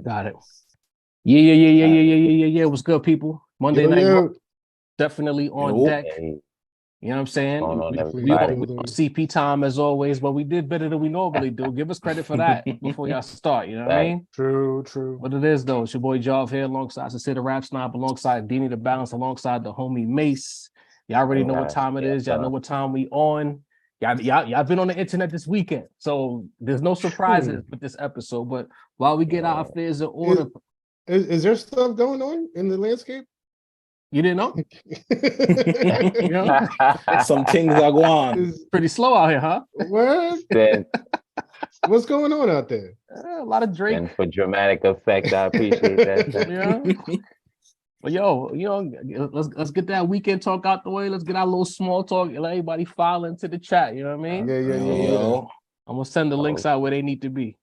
Got it. Yeah. What's good, people? Monday night, definitely on deck. You know what I'm saying? We on CP time as always, but we did better than we normally do. Give us credit for that before y'all start. You know what I mean? True. What it is though, it's your boy Jav here alongside Cicada Rap Snob, alongside Deanie the Balance, alongside the homie Mace. Y'all already know what time it is. Y'all know what time we on. Y'all been on the internet this weekend, so there's no surprises with this episode. But while we get our affairs in order, is there stuff going on in the landscape? You didn't know? You know? Some things are going on. It's pretty slow out here, huh? What? What's going on out there? A lot of Drake. And for dramatic effect, I appreciate that. Yeah. But yo, let's get that weekend talk out the way. Let's get our little small talk. Let everybody file into the chat. You know what I mean? Yeah. I'm gonna send the links out where they need to be.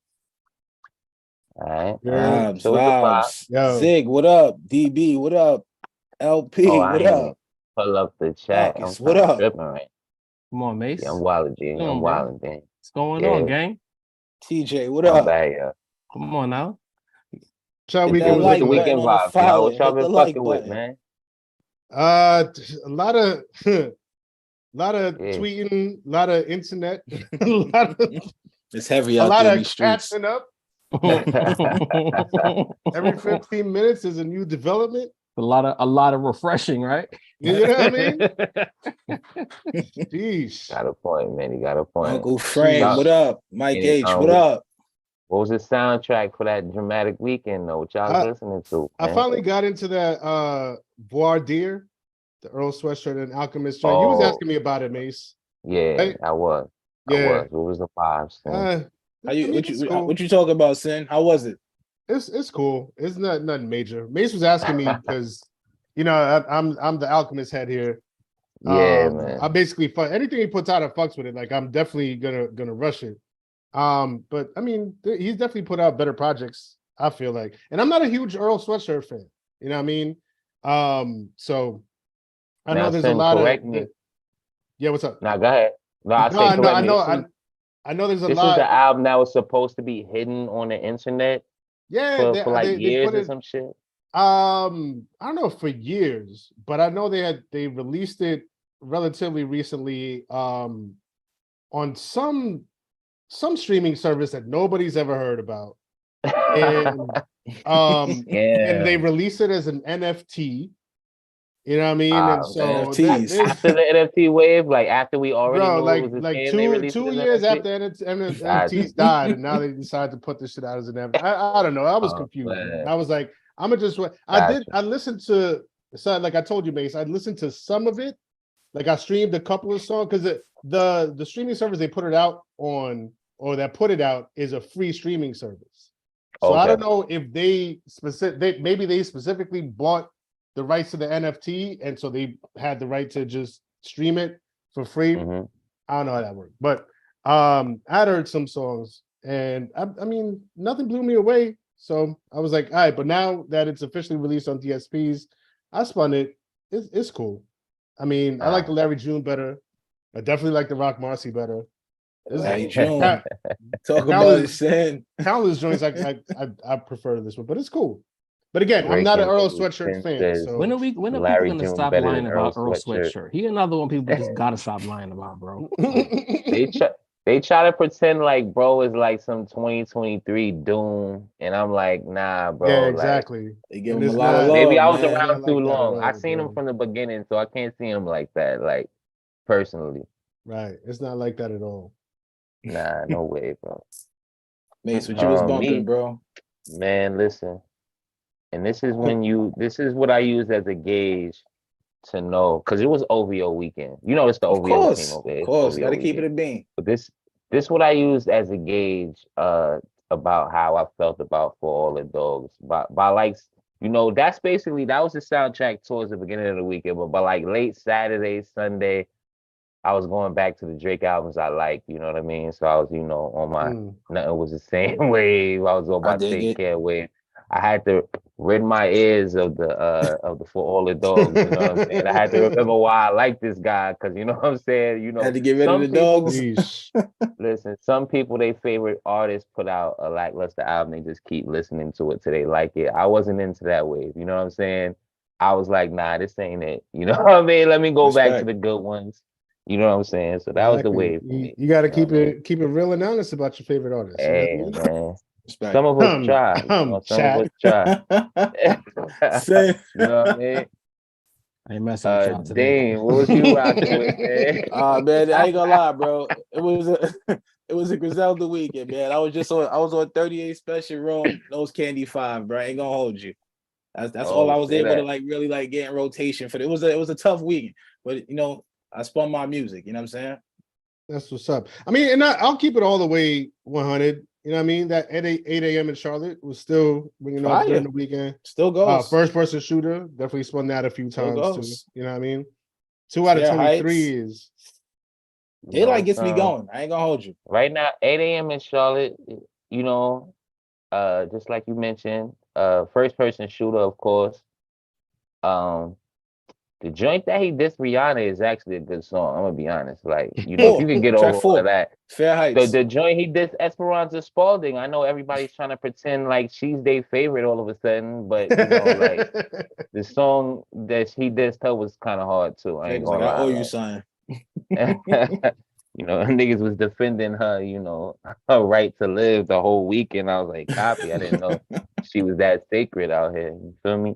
All right. Vibes. Zig, what up? DB, what up? LP, what up? Pull up the chat. What up? Right. Come on, Mace. Yeah, I'm wilding, I'm wilding, gang. What's going on, gang? TJ, what up? Come on now. Shall we get the weekend vibe? What y'all been fucking with, man? A lot of tweeting, a lot of internet, it's heavy out there. A lot of catching up. Every 15 minutes is a new development. A lot of refreshing, right? You know what I mean? Jeez. Got a point, man. You got a point. Uncle Frank, what up? Mike H, what up? What was the soundtrack for that dramatic weekend, though? What y'all listening to? Man? I finally got into that Voir Dire, the Earl Sweatshirt and Alchemist joint. You was asking me about it, Mace. Yeah, right? I was. What was the vibes? What you talking about, Sin? How was it? It's cool. It's nothing major. Mace was asking me because, I'm the Alchemist head here. Yeah, man. I basically anything he puts out, I fucks with it. Like I'm definitely gonna rush it. But I mean, he's definitely put out better projects. I feel like, and I'm not a huge Earl Sweatshirt fan. You know what I mean? So I know there's a lot of. Yeah, what's up? Now go ahead. I know there's a lot. This was the album that was supposed to be hidden on the internet. Yeah, for like years or some shit. I don't know for years, but I know they released it relatively recently on some streaming service that nobody's ever heard about. And and they released it as an NFT. You know what I mean? And so after the NFT wave, like after we already knew like 2 years after NFTs died, and now they decided to put this shit out as an NFT. I don't know. I was confused. I was like, I'm gonna just. I listened to. So like I told you, Mace, I listened to some of it. Like I streamed a couple of songs because the streaming service they put it out on, or that put it out, is a free streaming service. So I don't know if they specifically bought the rights to the NFT, and so they had the right to just stream it for free. Mm-hmm. I don't know how that worked, but I had heard some songs, and I mean, nothing blew me away. So I was like, all right, but now that it's officially released on DSPs, I spun it. It's cool. I mean, I like the Larry June better. I definitely like the Rock Marcy better. Larry June. Talk about it, Sin. Countless joints I prefer this one, but it's cool. But again, I'm not an Earl Sweatshirt fan. So. When are people going to stop lying about Earl Sweatshirt? He another one people just gotta stop lying about, bro. They try to pretend like bro is like some 2023 Doom, and I'm like, nah, bro. Yeah, exactly. They give him a lot of love. Maybe I was around too long. I seen him from the beginning, so I can't see him like that, like personally. Right. It's not like that at all. Nah, no way, bro. Mace, what you was bumping, bro? Man, listen. And this is what I use as a gauge to know, because it was OVO weekend. You know, it's the OVO team over there. Of course, gotta keep it a bean. But this what I used as a gauge about how I felt about For All the Dogs. By like, that was the soundtrack towards the beginning of the weekend. But by like late Saturday, Sunday, I was going back to the Drake albums I like, you know what I mean? So I was, on my Nothing Was the Same wave. I was on my Take Care wave. I had to rid my ears of the For All the Dogs. You know what I'm saying? I had to remember why I like this guy, because you know what I'm saying. You know, Had to get rid of the people, dogs. listen, some people, their favorite artists put out a lackluster album, they just keep listening to it till they like it. I wasn't into that wave. You know what I'm saying? I was like, nah, this ain't it. You know what I mean? Let me go back to the good ones. You know what I'm saying? So that was the wave for me. You got to keep it real and honest about your favorite artists. Hey, man. Some of us try. Some of us try. You know what I mean? I ain't messing with y'all today. Dean, what was you rocking with, man? Man, I ain't gonna lie, bro. It was a Griselda weekend, man. I was on 38 Special Room, Nose Candy 5, bro. I ain't gonna hold you. That's all I was able to really get in rotation for. It was a tough weekend, but you know, I spun my music. You know what I'm saying? That's what's up. I mean, and I'll keep it all the way 100. You know what I mean? That at 8 a.m. in Charlotte was still, you know, during the weekend. Still goes. First person shooter. Definitely spun that a few times too. You know what I mean? 2 out of 23 is. Daylight gets me going. I ain't gonna hold you. Right now, 8 a.m. in Charlotte, you know, just like you mentioned, first person shooter, of course. The joint that he dissed Rihanna is actually a good song. I'm gonna be honest. Like, you know, if you can get over all of that. Fair Heights. The joint he dissed Esperanza Spalding. I know everybody's trying to pretend like she's their favorite all of a sudden, but you know, like the song that he dissed her was kind of hard too. I ain't gonna lie. I owe you something. You know, niggas was defending her, you know, her right to live the whole weekend. I was like, copy. I didn't know she was that sacred out here. You feel me?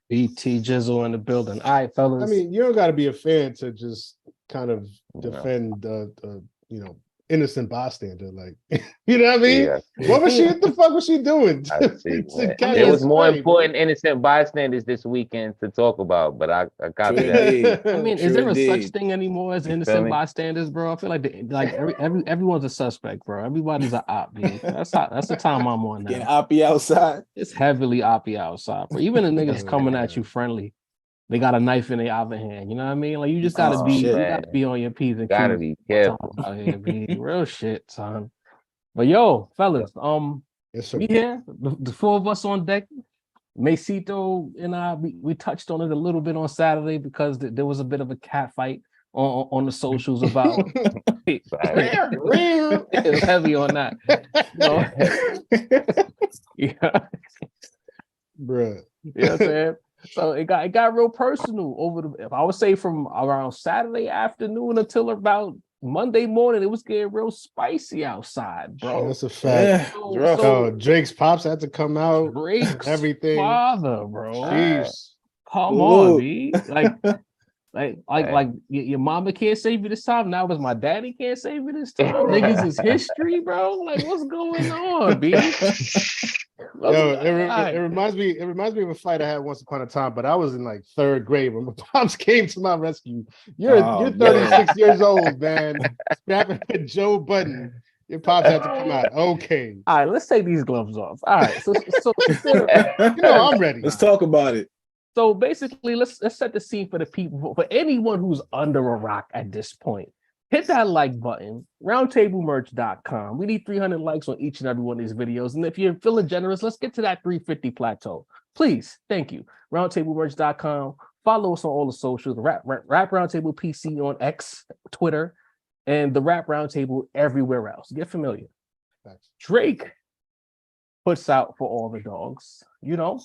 BT Jizzle in the building. All right, fellas. I mean, you don't got to be a fan to just kind of defend the you know, innocent bystander. Like, you know what I mean? Yeah. What was she? What the fuck was she doing? It was more important innocent bystanders this weekend to talk about, but I got that. I mean, is there a such thing anymore as innocent bystanders, bro? I feel like everyone's a suspect, bro. Everybody's an op, dude. That's the time I'm on now. Getting oppie outside. It's heavily oppie outside, bro. Even the niggas coming at you friendly. They got a knife in their other hand. You know what I mean? Like, you just gotta be on your P's and Q's. Gotta be careful out here, be real shit, son. But yo, fellas, we here, the four of us on deck. Macito and I, we touched on it a little bit on Saturday because there was a bit of a cat fight on the socials about. It was heavy on that. Yeah, bruh. You know what I'm saying? So it got real personal if I would say from around Saturday afternoon until about Monday morning, it was getting real spicy outside, bro. That's a fact. So Drake's pops had to come out. Drake's everything. Father, bro. Jeez. Come on, B. Like your mama can't save you this time. Now it's my daddy can't save you this time. Niggas is history, bro. Like, what's going on, B? Yo, it reminds me of a fight I had once upon a time, but I was in like third grade when my pops came to my rescue. You're 36 years old, man. Scrapping with Joe Budden. Your pops had to come out. Okay. All right, let's take these gloves off. All right. So you know, I'm ready. Let's talk about it. So basically, let's set the scene for the people, for anyone who's under a rock at this point. Hit that like button, roundtablemerch.com. We need 300 likes on each and every one of these videos. And if you're feeling generous, let's get to that 350 plateau. Please, thank you. Roundtablemerch.com. Follow us on all the socials. Rap Roundtable PC on X, Twitter, and the Rap Roundtable everywhere else. Get familiar. Drake puts out For All the Dogs, you know.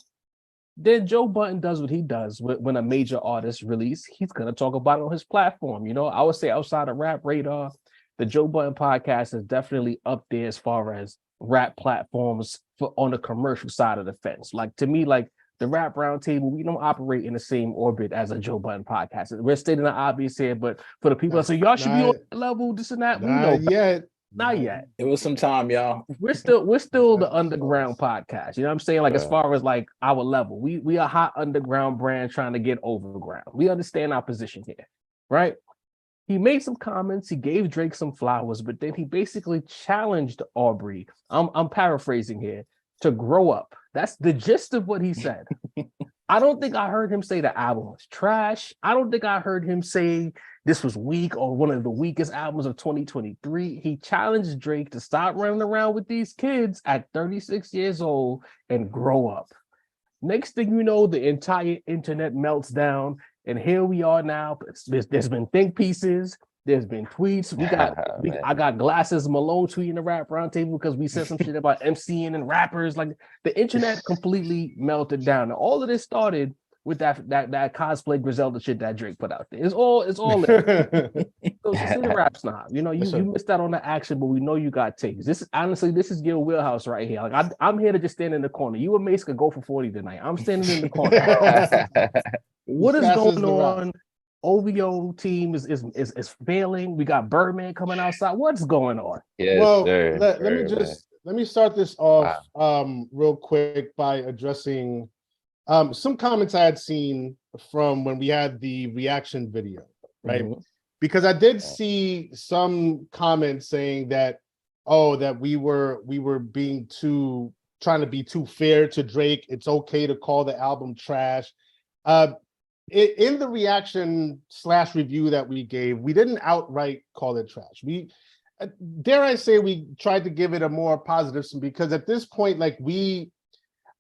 Then Joe Budden does what he does when a major artist release. He's going to talk about it on his platform. You know, I would say outside of Rap Radar, the Joe Budden podcast is definitely up there as far as rap platforms on the commercial side of the fence. Like, to me, like the Rap Roundtable, we don't operate in the same orbit as a Joe Budden podcast. We're stating the obvious here, but for the people that say y'all should be on that level, this and that, we know yet. Not yet. It was some time, y'all. We're still the underground podcast. You know what I'm saying? Like, as far as like our level, we are a hot underground brand trying to get overground. We understand our position here, right? He made some comments. He gave Drake some flowers, but then he basically challenged Aubrey. I'm paraphrasing here, to grow up. That's the gist of what he said. I don't think I heard him say the album was trash. I don't think I heard him say this was weak or one of the weakest albums of 2023. He challenged Drake to stop running around with these kids at 36 years old and grow up. Next thing you know, the entire internet melts down, and here we are now. There's been think pieces. There's been tweets. I got Glasses Malone tweeting the rap roundtable because we said some shit about MCing and rappers. Like the internet completely melted down. And all of this started with that cosplay Griselda shit that Drake put out there. It's all there. So see the rap snob. You know, you missed out on the action, but we know you got takes. This is your wheelhouse right here. Like I'm here to just stand in the corner. You and Mace could go for 40 tonight. I'm standing in the corner. What is going on? OVO team is failing. We got Birdman coming outside. What's going on? Yes, well, sir. let me start this off real quick by addressing some comments I had seen from when we had the reaction video, right? Mm-hmm. Because I did see some comments saying that, that we were trying to be too fair to Drake. It's okay to call the album trash. In the reaction / review that we gave, we didn't outright call it trash. We, dare I say, we tried to give it a more positive spin, because at this point, like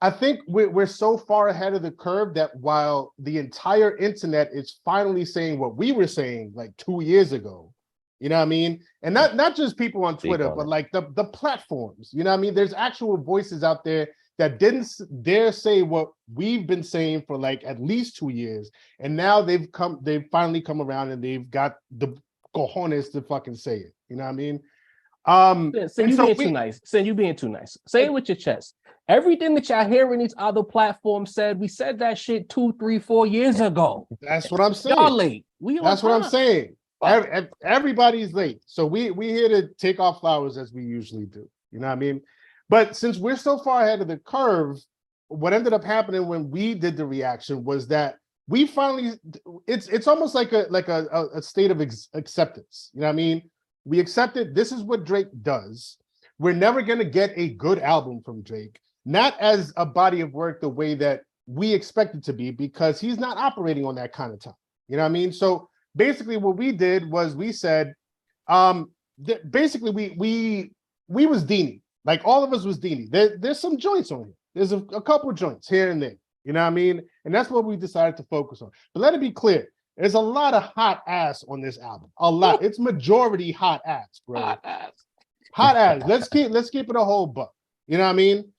I think we're so far ahead of the curve that while the entire internet is finally saying what we were saying like 2 years ago, you know what I mean? And not just people on Twitter, but like the platforms, you know what I mean? There's actual voices out there that didn't dare say what we've been saying for like at least 2 years. And now they've finally come around and they've got the cojones to fucking say it. You know what I mean? You being too nice. Say it with your chest. Everything that y'all hearing these other platforms said, we said that shit 2, 3, 4 years ago. That's what I'm saying. Y'all late. That's what I'm saying. Everybody's late. So we here to take our flowers as we usually do. You know what I mean? But since we're so far ahead of the curve, what ended up happening when we did the reaction was that we finally, it's almost like a state of acceptance. You know what I mean? We accepted this is what Drake does. We're never going to get a good album from Drake, not as a body of work the way that we expect it to be, because he's not operating on that kind of time. You know what I mean? So basically what we did was we said, basically we was Deanie. Like all of us was Deanie. There's some joints on here. There's a couple of joints here and there. You know what I mean? And that's what we decided to focus on. But let it be clear, there's a lot of hot ass on this album. A lot. It's majority hot ass, bro. Hot ass. Let's keep it a whole buck. You know what I mean?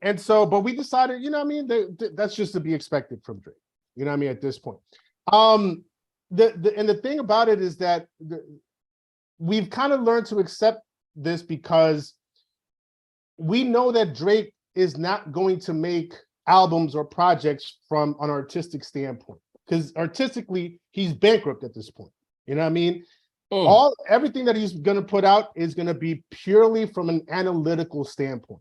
And so, but we decided, you know what I mean? That's just to be expected from Drake. You know what I mean? At this point. The thing about it is that we've kind of learned to accept this because we know that Drake is not going to make albums or projects from an artistic standpoint, because artistically he's bankrupt at this point. You know what I mean? Everything that he's going to put out is going to be purely from an analytical standpoint,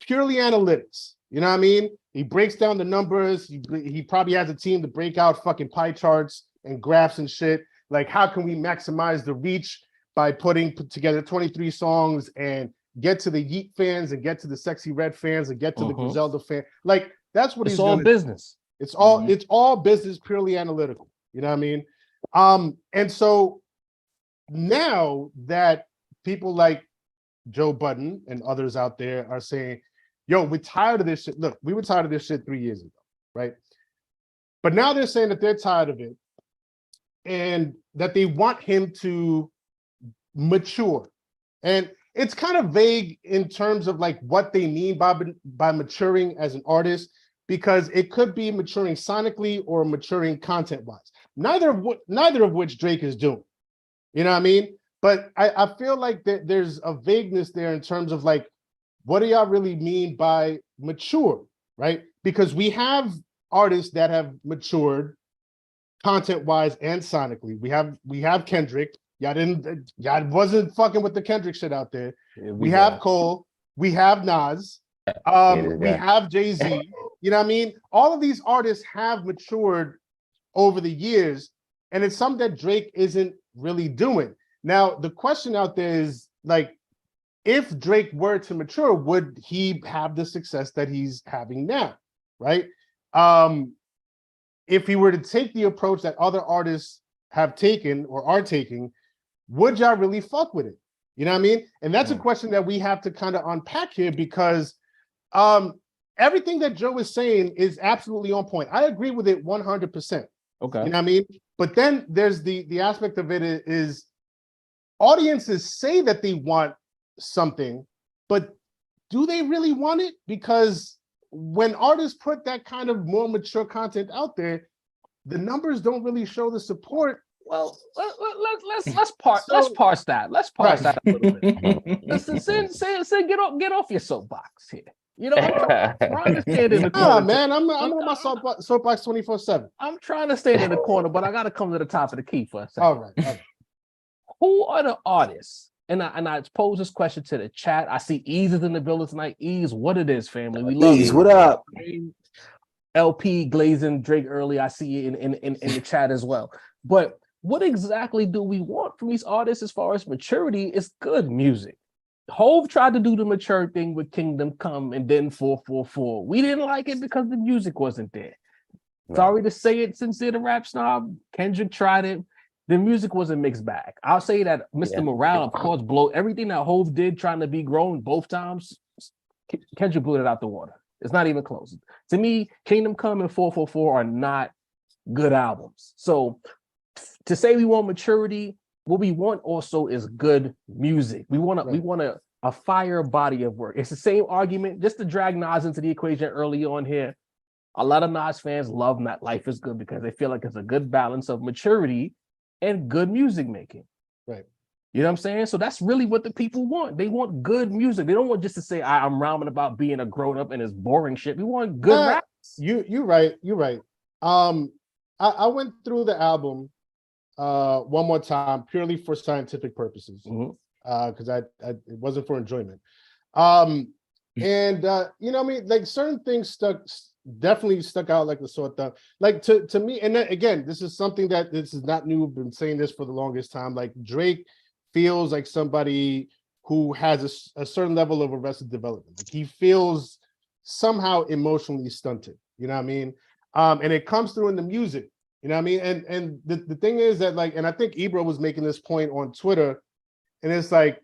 purely analytics. You know what I mean? He breaks down the numbers. He probably has a team to break out fucking pie charts and graphs and shit. Like, how can we maximize the reach by putting together 23 songs and get to the Yeet fans and get to the Sexy Red fans and get to the Griselda fan? Like, that's what it's all business. It's all business, purely analytical. You know what I mean? And so now that people like Joe Budden and others out there are saying, yo, we're tired of this shit. Look, we were tired of this shit 3 years ago, right? But now they're saying that they're tired of it and that they want him to mature. And it's kind of vague in terms of like what they mean by maturing as an artist, because it could be maturing sonically or maturing content-wise. Neither of which Drake is doing. You know what I mean? But I feel like there's a vagueness there in terms of like, what do y'all really mean by mature, right? Because we have artists that have matured content-wise and sonically. We have Kendrick. Y'all wasn't fucking with the Kendrick shit out there. Yeah, we have Cole. We have Nas. We have Jay-Z. You know what I mean? All of these artists have matured over the years, and it's something that Drake isn't really doing. Now, the question out there is like, if Drake were to mature, would he have the success that he's having now, right? If he were to take the approach that other artists have taken or are taking, would y'all really fuck with it? You know what I mean? And that's a question that we have to kind of unpack here, because everything that Joe is saying is absolutely on point. I agree with it 100%. Okay. You know what I mean? But then there's the aspect of it is audiences say that they want something, but do they really want it? Because when artists put that kind of more mature content out there, the numbers don't really show the support. Well, let's parse that. Let's parse that a little bit. Listen, Sin, get off your soapbox here. You know, I'm trying to stand in the corner. Man, I'm on my soapbox 24/7. I'm trying to stand in the corner, but I got to come to the top of the key for a second. All right. Who are the artists? And I pose this question to the chat. I see Ease is in the building tonight. Ease, what it is, family. We love Ease, what up? LP Glazing Drake early. I see you in the chat as well. But what exactly do we want from these artists as far as maturity? Is good music. Hove tried to do the mature thing with Kingdom Come and then 444. We didn't like it because the music wasn't there. Right. Sorry to say it, Sincere the Rap Snob. Kendrick tried it. The music was a mixed bag. I'll say that Mr. Morale, of course, blow everything that Hove did trying to be grown both times. Kendrick blew it out the water. It's not even close. To me, Kingdom Come and 444 are not good albums. So to say we want maturity, what we want also is good music. We want a fire body of work. It's the same argument, just to drag Nas into the equation early on here. A lot of Nas fans love that Life is Good because they feel like it's a good balance of maturity and good music making. Right. You know what I'm saying? So that's really what the people want. They want good music. They don't want just to say, I'm rhyming about being a grown-up and it's boring shit. We want good rap. You're right. I went through the album one more time purely for scientific purposes. Because it wasn't for enjoyment. And you know what I mean? Like certain things definitely stuck out like the sore thumb. Like to me, and then, again, this is something that this is not new. I've been saying this for the longest time. Like Drake feels like somebody who has a certain level of arrested development. Like he feels somehow emotionally stunted. You know what I mean? And it comes through in the music. You know what I mean? And the thing is that, like, and I think Ibra was making this point on Twitter, and it's like,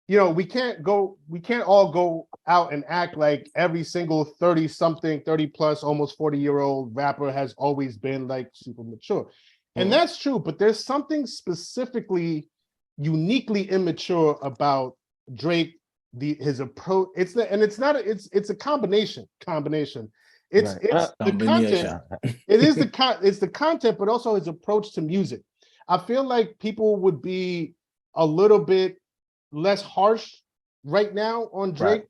you know, we can't all go out and act like every single 30-something, 30-plus, almost 40-year-old rapper has always been like super mature. And that's true, but there's something specifically uniquely immature about Drake, his approach. It's a combination. It's the content. It's the content, but also his approach to music. I feel like people would be a little bit less harsh right now on Drake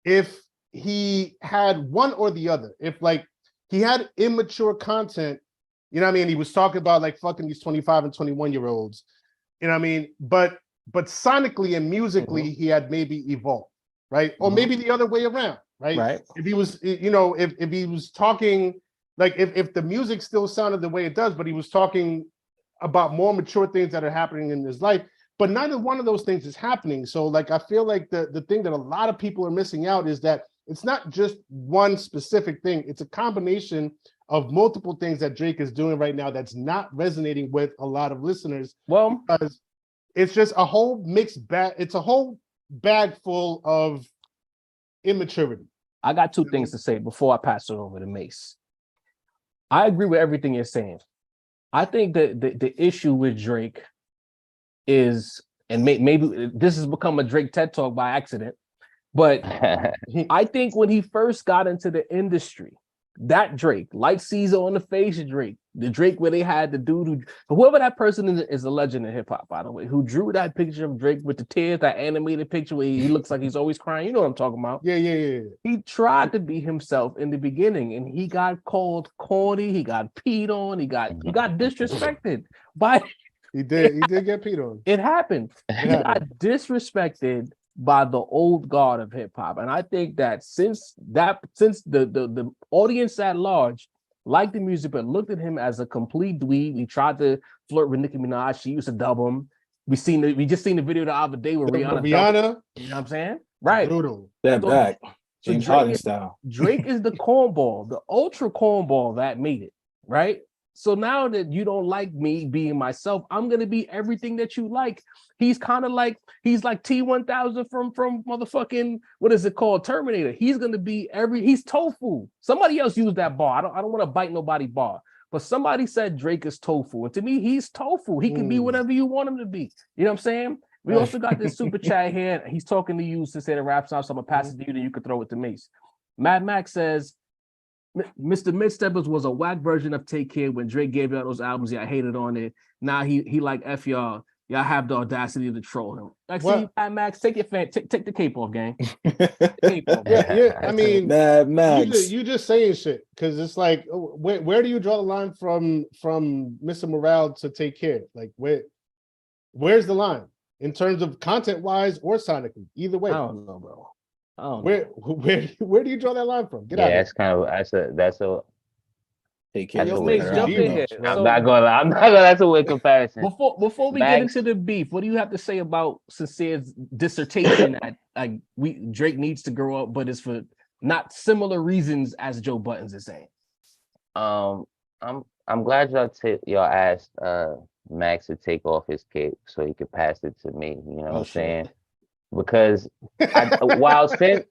if he had one or the other. If like he had immature content, you know what I mean? He was talking about like fucking these 25 and 21-year-olds, you know what I mean? But sonically and musically, he had maybe evolved, right? Or maybe the other way around, right? If he was, you know, if he was talking, like if the music still sounded the way it does, but he was talking about more mature things that are happening in his life, but neither one of those things is happening. So like, I feel like the thing that a lot of people are missing out is that it's not just one specific thing. It's a combination of multiple things that Drake is doing right now that's not resonating with a lot of listeners. Well, because it's just a whole mixed bag. It's a whole bag full of immaturity. I got two things to say before I pass it over to Mace. I agree with everything you're saying. I think that the issue with Drake is, and maybe this has become a Drake TED Talk by accident, but I think when he first got into the industry, that Drake, like Caesar on the face of Drake, the Drake where they had the dude whoever that person is a legend in hip hop, by the way, who drew that picture of Drake with the tears, that animated picture where he looks like he's always crying. You know what I'm talking about? Yeah. He tried to be himself in the beginning, and he got called corny. He got peed on. He got disrespected by. He did get peed on. It happened. He got disrespected by the old guard of hip hop, and I think that since the audience at large liked the music but looked at him as a complete dweeb, he tried to flirt with Nicki Minaj. She used to dub him. We just seen the video the other day with Rihanna. You know what I'm saying? Right. Brutal. That back. James Harden style. Drake is the cornball, the ultra cornball that made it, right? So now that you don't like me being myself, I'm gonna be everything that you like. He's kind of like T-1000 from motherfucking, what is it called, Terminator. He's gonna be he's tofu. Somebody else used that bar. I don't want to bite nobody bar, but somebody said Drake is tofu, and to me, he's tofu. He can be whatever you want him to be. You know what I'm saying? We also got this super chat here. He's talking to you to say the rap song, so I'm gonna pass it to you, then you can throw it to Mace. Mad Max says, Mr. Midsteppers was a whack version of Take Care when Drake gave y'all those albums. Yeah, I hated on it. Now he like F y'all. Y'all have the audacity to troll him. Like, see, Mad Max, take your take the cape off, gang. Yeah. I mean, Mad Max. You just saying shit because it's like, where do you draw the line from Mr. Morale to Take Care? Like, where's the line in terms of content wise or sonically? Either way, I don't know, bro. Where do you draw that line from? Get out. That's kind of that's a Take Care. Yo, Mace, jump in here. I'm not gonna. That's a weird comparison. Before we get into the beef, what do you have to say about Sincere's dissertation that Drake needs to grow up, but it's for not similar reasons as Joe Buttons is saying? I'm glad y'all asked Max to take off his cape so he could pass it to me. You know what I'm saying? Because while Sin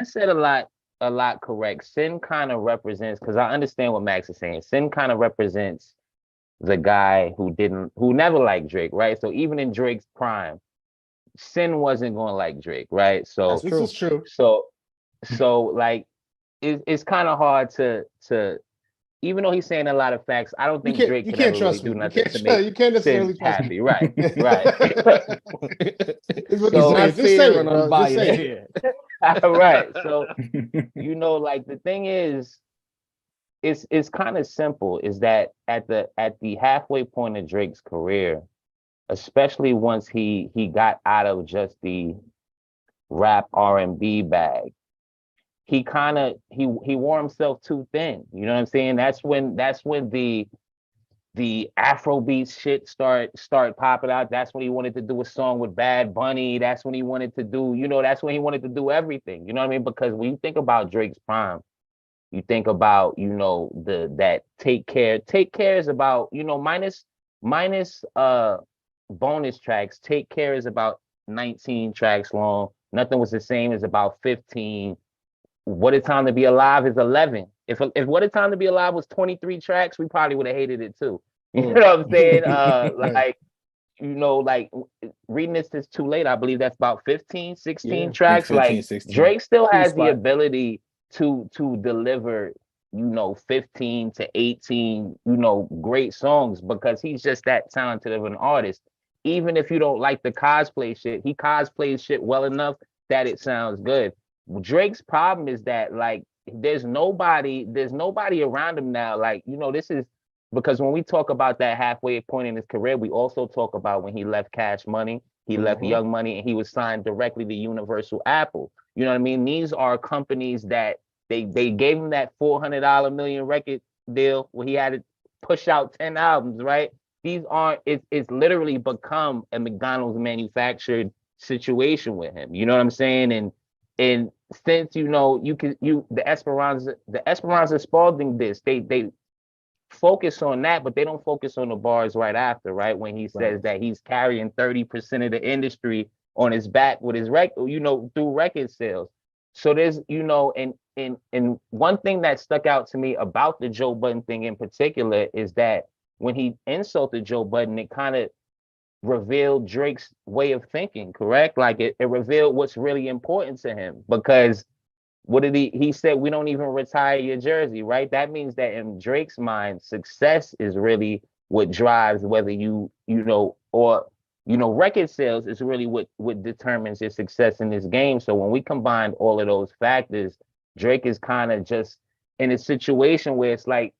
said a lot correct, Sin kind of represents, because I understand what Max is saying. Sin kind of represents the guy who never liked Drake, right? So even in Drake's prime, Sin wasn't going to like Drake, right? So this is true. So like it's kind of hard to even though he's saying a lot of facts, I don't think Drake can ever really do nothing to make you can't necessarily Sin happy. Right. It's what he's saying. Just say it, bro. Just say it. Right. So, like the thing is, it's kind of simple, is that at the halfway point of Drake's career, especially once he got out of just the rap R&B bag, he wore himself too thin. You know what I'm saying? That's when the Afrobeat shit start popping out. That's when he wanted to do a song with Bad Bunny. That's when he wanted to do, that's when he wanted to do everything. You know what I mean? Because when you think about Drake's prime, you think about, that Take Care. Take Care is about, minus bonus tracks. Take Care is about 19 tracks long. Nothing Was the Same is about 15. What a Time to Be Alive is 11. If What a Time to Be Alive was 23 tracks, we probably would have hated it too. You know what I'm saying? Reading This Is Too Late, I believe that's about 15, 16 tracks. 15, 16. Drake still has the ability to deliver, 15 to 18, great songs, because he's just that talented of an artist. Even if you don't like the cosplay shit, he cosplays shit well enough that it sounds good. Drake's problem is that there's nobody around him now. This is because when we talk about that halfway point in his career, we also talk about when he left Cash Money, he left Young Money, and he was signed directly to Universal Apple. You know what I mean? These are companies that they gave him that $400 million record deal where he had to push out 10 albums, right? These aren't, it's literally become a McDonald's manufactured situation with him. You know what I'm saying? And since the Esperanza Spalding disc, they focus on that, but they don't focus on the bars right after, right? When he says that he's carrying 30% of the industry on his back with his through record sales. So there's, and one thing that stuck out to me about the Joe Budden thing in particular is that when he insulted Joe Budden, it kind of revealed Drake's way of thinking, correct? Like it revealed what's really important to him, because what did he said, we don't even retire your jersey, right? That means that in Drake's mind, success is really what drives whether record sales is really what determines your success in this game. So when we combine all of those factors, Drake is kind of just in a situation where it's like,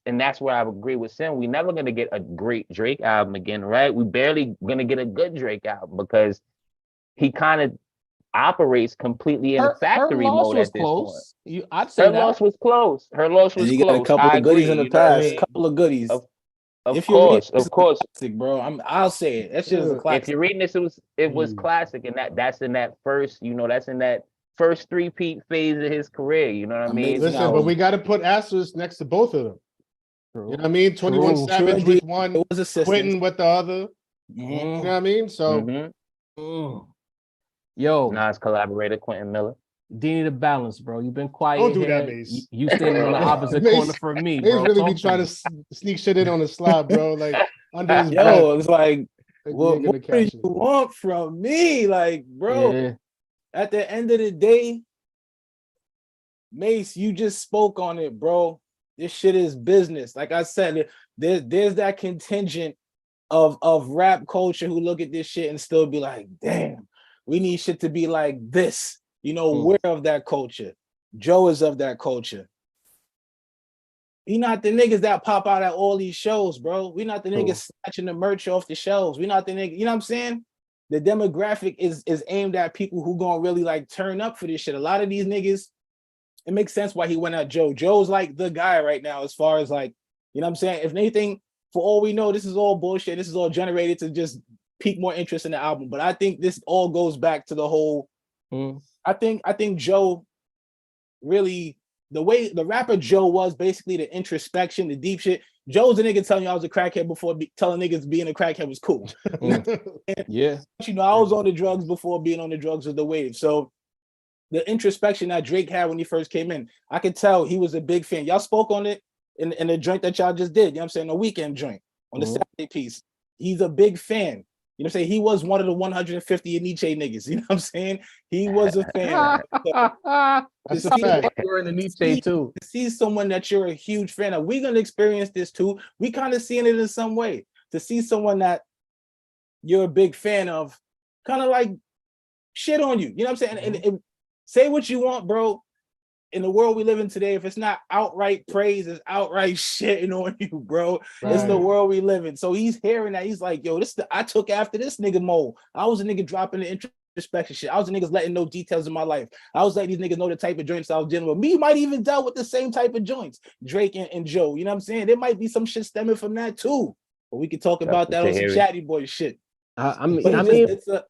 and that's where I agree with Sin, we're never going to get a great Drake album again, right? We're barely going to get a good Drake album because he kind of operates completely in factory mode at this point. I'd say her loss was close. Her loss was close. You got a couple of goodies in the past. Couple of goodies. Of course. Classic, bro. I'll say it. That shit is a classic. If you're reading this, it was classic, and that's in that first, that's in that first three-peat phase of his career. You know what I mean? Listen, but we got to put asterisks next to both of them. You know what I mean? 21 Savage with one, it was Quentin with the other. Mm-hmm. You know what I mean? So, yo, Nas collaborator Quentin Miller. Deanie the Balance, bro. You've been quiet. Don't do here. that, Mace. You standing on the opposite corner from me, Mace bro. really be trying to sneak shit in on the slide, bro. Like under his breath. Yo, it's like, what do you it. want from me? Like, bro, at the end of the day, Mace, you just spoke on it, bro. This shit is business. Like I said, there's that contingent of rap culture who look at this shit and still be like, damn, we need shit to be like this. You know, we're of that culture. Joe is of that culture. We not the niggas that pop out at all these shows, bro. We not the niggas snatching the merch off the shelves. We not the niggas, you know what I'm saying? The demographic is aimed at people who gonna really like turn up for this shit. A lot of these niggas, it makes sense why he went at Joe. Joe's like the guy right now as far as like, you know what I'm saying? If anything, for all we know, this is all bullshit. This is all generated to just pique more interest in the album. But I think this all goes back to the whole, I think Joe really, the way the rapper Joe was basically the introspection, the deep shit. Joe's a nigga telling you I was a crackhead before telling niggas being a crackhead was cool. Yeah. You know, I was on the drugs before being on the drugs with the wave. So the introspection that Drake had when he first came in, I could tell he was a big fan. Y'all spoke on it in the joint that y'all just did. You know what I'm saying? The weekend joint on the Saturday piece. He's a big fan. You know what I'm saying? He was one of the 150 Nietzsche niggas. You know what I'm saying? He was a fan. That's a fact. You're in the Nietzsche too. To see someone that you're a huge fan of, we're gonna experience this too. We kind of seeing it in some way. To see someone that you're a big fan of, kind of like shit on you. You know what I'm saying? And say what you want, bro. In the world we live in today, if it's not outright praise, it's outright shitting on you, bro. Right. It's the world we live in. So he's hearing that. He's like, yo, I took after this nigga mode. I was a nigga dropping the introspection shit. I was a niggas letting know details of my life. I was letting these niggas know the type of joints I was dealing with. Me might even dealt with the same type of joints. Drake and Joe. You know what I'm saying? There might be some shit stemming from that too. But we could talk about that on some chatty boy shit. I mean,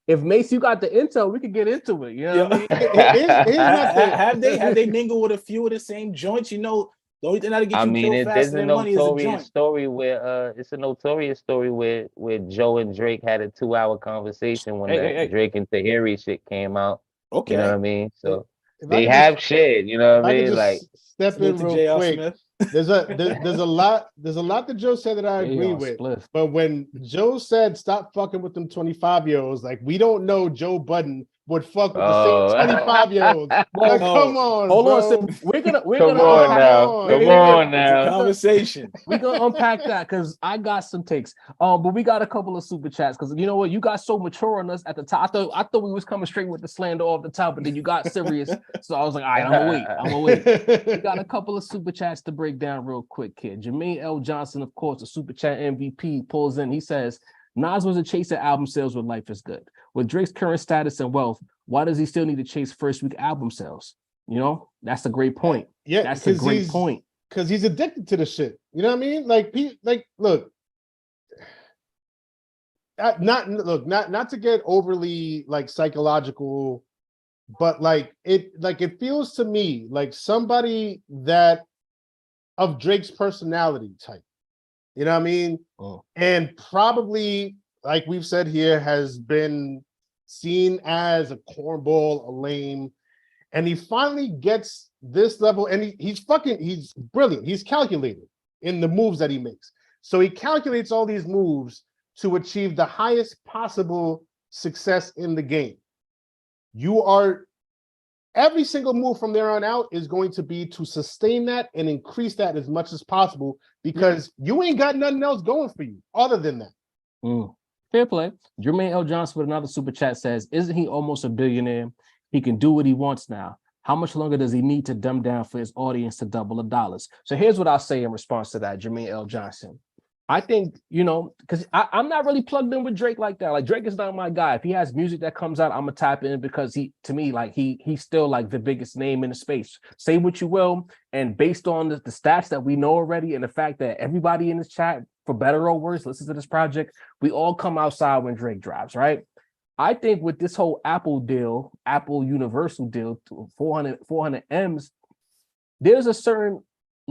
if Mace, you got the intel, we could get into it. You know what I mean? Have they mingled with a few of the same joints? You know, the only thing that'll get you killed faster than money is a joint. Story where it's a notorious story where Joe and Drake had a 2-hour conversation when Drake and Tahiri shit came out. Okay, you know what I mean? So they have shit. You know what I mean? Like step in real quick. There's a lot that Joe said that I agree with. But when Joe said stop fucking with them 25-year-olds, like we don't know Joe Budden would fuck with the same 25-year-olds. Like, come on, hold bro. on. We're gonna come on now. Conversation. We're gonna unpack that because I got some takes. But we got a couple of super chats because you know what, you got so mature on us at the top. I thought we was coming straight with the slander off the top, but then you got serious. So I was like, all right, I'm gonna wait. We got a couple of super chats to break down real quick, kid. Jermaine L. Johnson, of course, the super chat MVP, pulls in. He says, Nas was a chase at album sales with Life is Good. With Drake's current status and wealth, why does he still need to chase first week album sales? You know, that's a great point. Yeah, that's a great point. Because he's addicted to the shit. You know what I mean? Like look, not to get overly like psychological, but like it feels to me like somebody that of Drake's personality type. You know what I mean? And probably, like we've said here, has been seen as a cornball, a lame, and he finally gets this level, and he's brilliant. He's calculated in the moves that he makes. So he calculates all these moves to achieve the highest possible success in the game. Every single move from there on out is going to be to sustain that and increase that as much as possible because you ain't got nothing else going for you other than that. Fair play. Jermaine L. Johnson with another super chat says, isn't he almost a billionaire? He can do what he wants now. How much longer does he need to dumb down for his audience to double the dollars? So here's what I'll say in response to that, Jermaine L. Johnson. I think, you know, because I'm not really plugged in with Drake like that. Like, Drake is not my guy. If he has music that comes out, I'm gonna tap in because he's still like the biggest name in the space. Say what you will, and based on the stats that we know already, and the fact that everybody in this chat, for better or worse, listen to this project, we all come outside when Drake drops, right? I think with this whole Apple Universal deal, 400 M's, there's a certain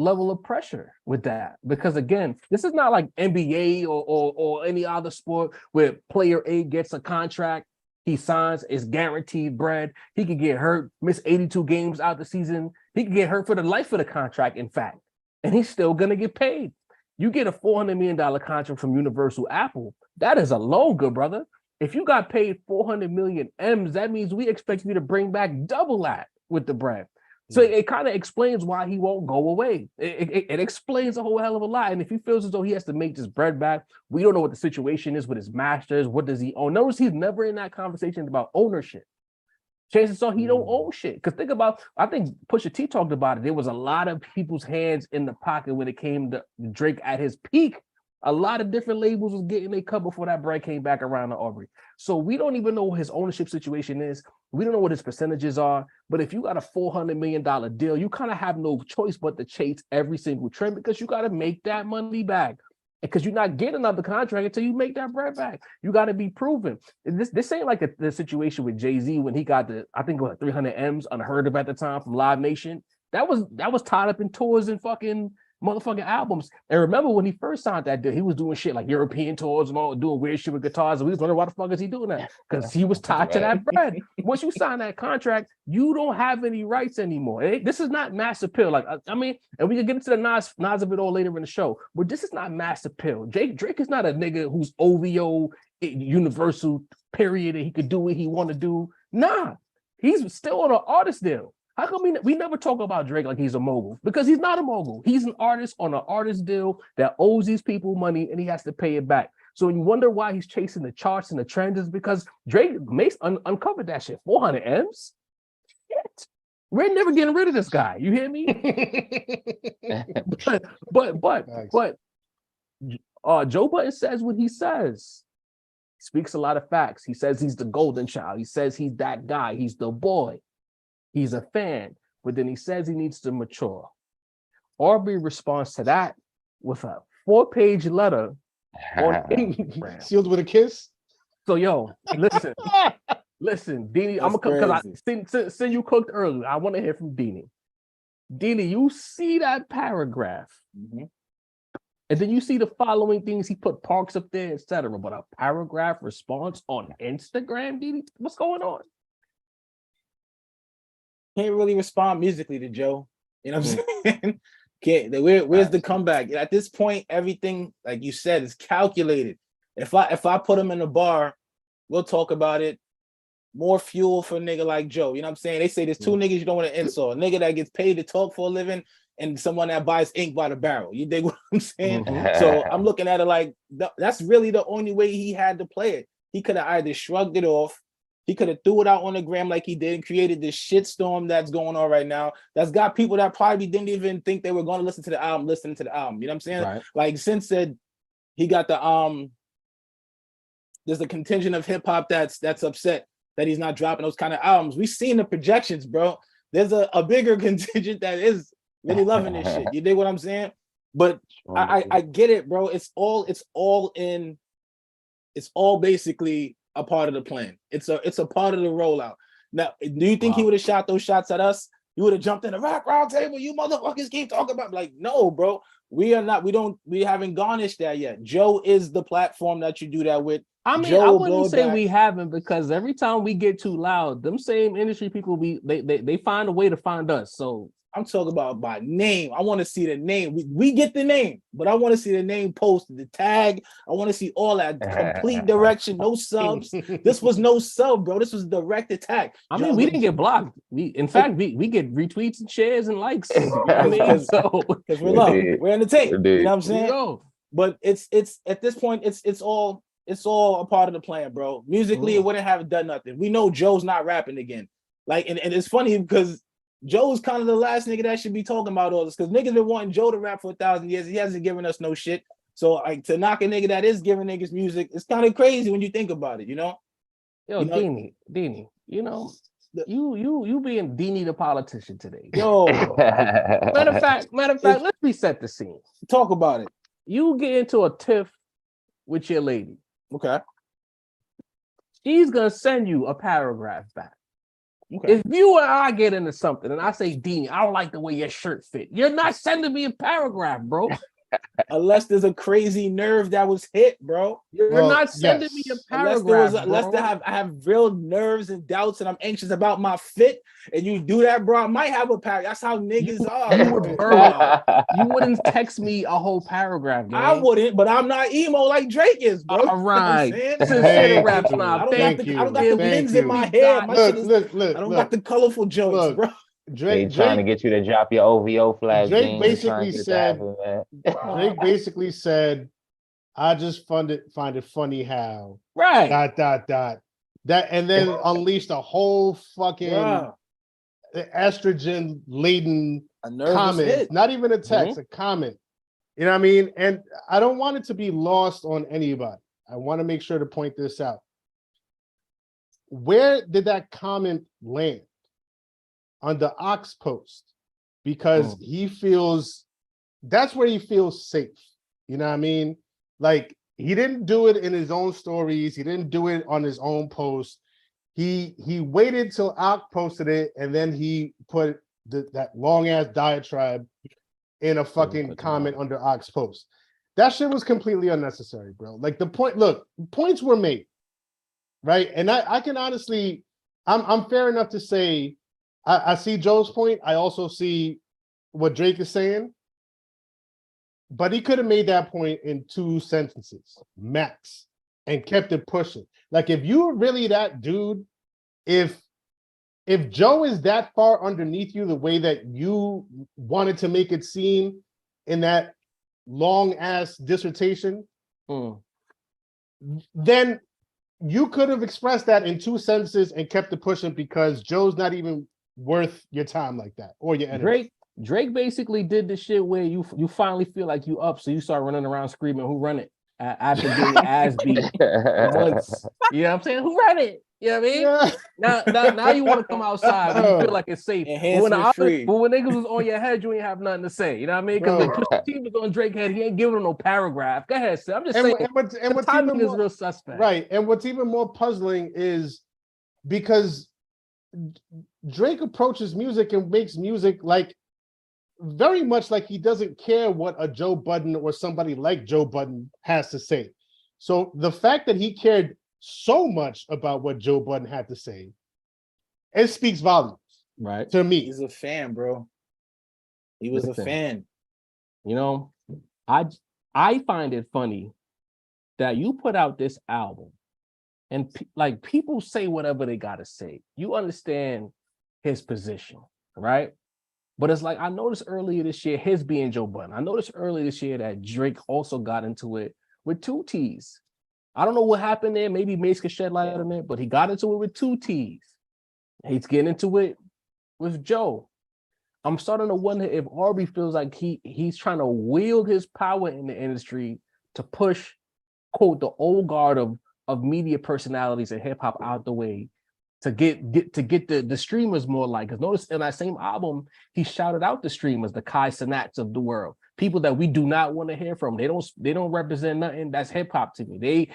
level of pressure with that because again, this is not like NBA or any other sport where player A gets a contract, he signs, is guaranteed bread. He could get hurt, miss 82 games out the season. He could get hurt for the life of the contract, in fact, and he's still gonna get paid. You get a $400 million contract from Universal Apple. That is a loan, good brother. If you got paid 400 million M's, that means we expect you to bring back double that with the brand. So it kind of explains why he won't go away. It explains a whole hell of a lot. And if he feels as though he has to make this bread back, we don't know what the situation is with his masters. What does he own? Notice he's never in that conversation about ownership. Chances are he don't own shit. Because think about, I think Pusha T talked about it. There was a lot of people's hands in the pocket when it came to Drake at his peak. A lot of different labels was getting their cut before that bread came back around to Aubrey. So we don't even know what his ownership situation is. We don't know what his percentages are. But if you got a $400 million deal, you kind of have no choice but to chase every single trend because you got to make that money back. Because you're not getting another contract until you make that bread back. You got to be proven. This ain't like the situation with Jay-Z when he got I think it was 300 M's, unheard of at the time from Live Nation. That was tied up in tours and fucking motherfucking albums. And remember when he first signed that deal, he was doing shit like European tours and all, doing weird shit with guitars. And we was wondering why the fuck is he doing that? Because he was tied to that bread. Once you sign that contract, you don't have any rights anymore. This is not mass appeal. Like I mean, and we can get into the Nas of it all later in the show. But this is not mass appeal. Drake is not a nigga who's OVO Universal period, and he could do what he want to do. Nah, he's still on an artist deal. How come we never talk about Drake like he's a mogul? Because he's not a mogul. He's an artist on an artist deal that owes these people money and he has to pay it back. So when you wonder why he's chasing the charts and the trends is because Drake uncovered that shit. 400 M's? Shit. We're never getting rid of this guy. You hear me? but Joe Budden says what he says. He speaks a lot of facts. He says he's the golden child. He says he's that guy. He's the boy. He's a fan, but then he says he needs to mature. Aubrey responds to that with a 4-page letter on Instagram. Sealed with a kiss. So, yo, listen, Deanie, I'm gonna because since you cooked earlier, I want to hear from Deanie. Deanie, you see that paragraph, and then you see the following things he put parks up there, etc. But a paragraph response on Instagram, Deanie, what's going on? Can't really respond musically to Joe. You know what I'm saying? Where's the comeback? At this point, everything, like you said, is calculated. If I put him in a bar, we'll talk about it. More fuel for a nigga like Joe. You know what I'm saying? They say there's two niggas you don't want to insult. A nigga that gets paid to talk for a living and someone that buys ink by the barrel. You dig what I'm saying? So I'm looking at it like that's really the only way he had to play it. He could have either shrugged it off. He could have threw it out on the gram like he did and created this shitstorm that's going on right now. That's got people that probably didn't even think they were going to listen to the album, listening to the album. You know what I'm saying? Right. Like Sin said, he got there's a contingent of hip hop that's upset that he's not dropping those kind of albums. We've seen the projections, bro. There's a bigger contingent that is really loving this shit. You dig what I'm saying? But I get it, bro. It's all basically a part of the plan. It's a part of the rollout. Now, do you think he would have shot those shots at us? You would have jumped in the rock round table. You motherfuckers keep talking about like, no, bro. We haven't garnished that yet. Joe is the platform that you do that with. I mean, I wouldn't say we haven't because every time we get too loud, them same industry people they find a way to find us. So I'm talking about by name. I want to see the name. We get the name, but I want to see the name posted, the tag. I want to see all that complete direction, no subs. This was no sub, bro. This was direct attack. I mean, we didn't get blocked. We get retweets and shares and likes. You know what I mean? So because we're in the tape. Indeed. You know what I'm saying? But it's at this point, it's all a part of the plan, bro. Musically, it wouldn't have done nothing. We know Joe's not rapping again. Like, and it's funny because Joe's kind of the last nigga that should be talking about all this because niggas been wanting Joe to rap for 1,000 years. He hasn't given us no shit. So like to knock a nigga that is giving niggas music, it's kind of crazy when you think about it, you know? Yo, Deanie, you know, you being Deanie the politician today. Yo. matter of fact, let's reset the scene. Talk about it. You get into a tiff with your lady. Okay. She's gonna send you a paragraph back. Okay. If you and I get into something and I say, Dean, I don't like the way your shirt fit, you're not sending me a paragraph, bro. Unless there's a crazy nerve that was hit, bro. You're not sending me a paragraph. Unless I have real nerves and doubts and I'm anxious about my fit, and you do that, bro, I might have a paragraph. That's how niggas are. You wouldn't text me a whole paragraph, gang. I wouldn't, but I'm not emo like Drake is, bro. All right. I don't got the wings in my hair. I don't got the colorful joints, bro. Drake trying to get you to drop your OVO flag. Drake basically said, I just find it funny how that and then unleashed a whole fucking estrogen laden comment, not even a text, a comment. You know what I mean? And I don't want it to be lost on anybody. I want to make sure to point this out. Where did that comment land? On the Ox post, because he feels that's where he feels safe. You know what I mean? Like, he didn't do it in his own stories, he didn't do it on his own post. He waited till Ox posted it, and then he put that long ass diatribe in a fucking comment under Ox post. That shit was completely unnecessary, bro. Like, points were made, right? And I can honestly, I'm fair enough to say, I see Joe's point. I also see what Drake is saying. But he could have made that point in 2 sentences, max, and kept it pushing. Like, if you're really that dude, if Joe is that far underneath you the way that you wanted to make it seem in that long-ass dissertation, then you could have expressed that in 2 sentences and kept it pushing, because Joe's not even worth your time like that, or your energy. Drake basically did the shit where you finally feel like you up, so you start running around screaming, "Who run it?" After getting ass beat once. You know what I'm saying? Who run it? You know what I mean? Yeah. Now you want to come outside when you feel like it's safe. But when niggas was on your head, you ain't have nothing to say. You know what I mean? Because when Twisted Tea was on Drake's head, he ain't giving him no paragraph. Go ahead, sir. I'm just saying. And the timing is real suspect. Right. And what's even more puzzling is because Drake approaches music and makes music like very much like he doesn't care what a Joe Budden or somebody like Joe Budden has to say. So the fact that he cared so much about what Joe Budden had to say, it speaks volumes, right? To me, he's a fan, bro. He was a fan. You know, I find it funny that you put out this album, and like, people say whatever they gotta say. You understand his position, right? But it's like, I noticed earlier this year, his being Joe Budden, I noticed earlier this year that Drake also got into it with 2 T's. I don't know what happened there. Maybe Mace could shed light on it, but he got into it with 2 T's. He's getting into it with Joe. I'm starting to wonder if Aubrey feels like he's trying to wield his power in the industry to push, quote, the old guard of media personalities and hip hop out the way, to get the streamers more like. Because notice in that same album, he shouted out the streamers, the Kai Cenats of the world, people that we do not want to hear from. They don't represent nothing that's hip hop to me.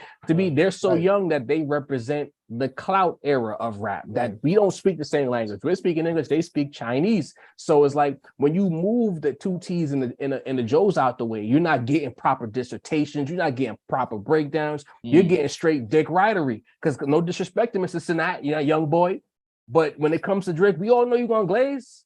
They're so young that they represent the clout era of rap, that we don't speak the same language. We're speaking English, they speak Chinese. So it's like, when you move the 2 T's and the Joes out the way, you're not getting proper dissertations, you're not getting proper breakdowns, you're getting straight dick ridery. Because no disrespect to Mr. Sinat, you know, young boy, but when it comes to Drake, we all know you're gonna glaze.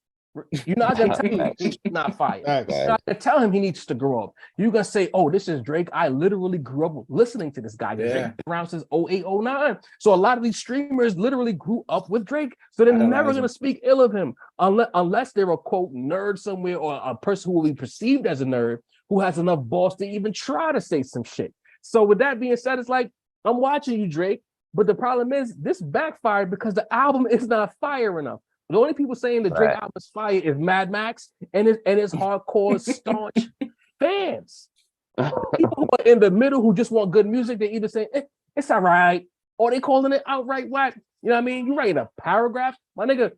You're not gonna tell him he's not fire. You're not gonna tell him he needs to grow up. You're gonna say, "Oh, this is Drake. I literally grew up listening to this guy. Drake been around since 08, 09." So a lot of these streamers literally grew up with Drake, so they're never gonna speak ill of him unless they're a quote nerd somewhere, or a person who will be perceived as a nerd who has enough balls to even try to say some shit. So with that being said, it's like, I'm watching you, Drake, but the problem is this backfired because the album is not fire enough. The only people saying the Drake album is fire is Mad Max and his hardcore staunch fans. People who are in the middle who just want good music, they either say it's all right, or they calling it outright whack. You know what I mean? You write a paragraph, my nigga.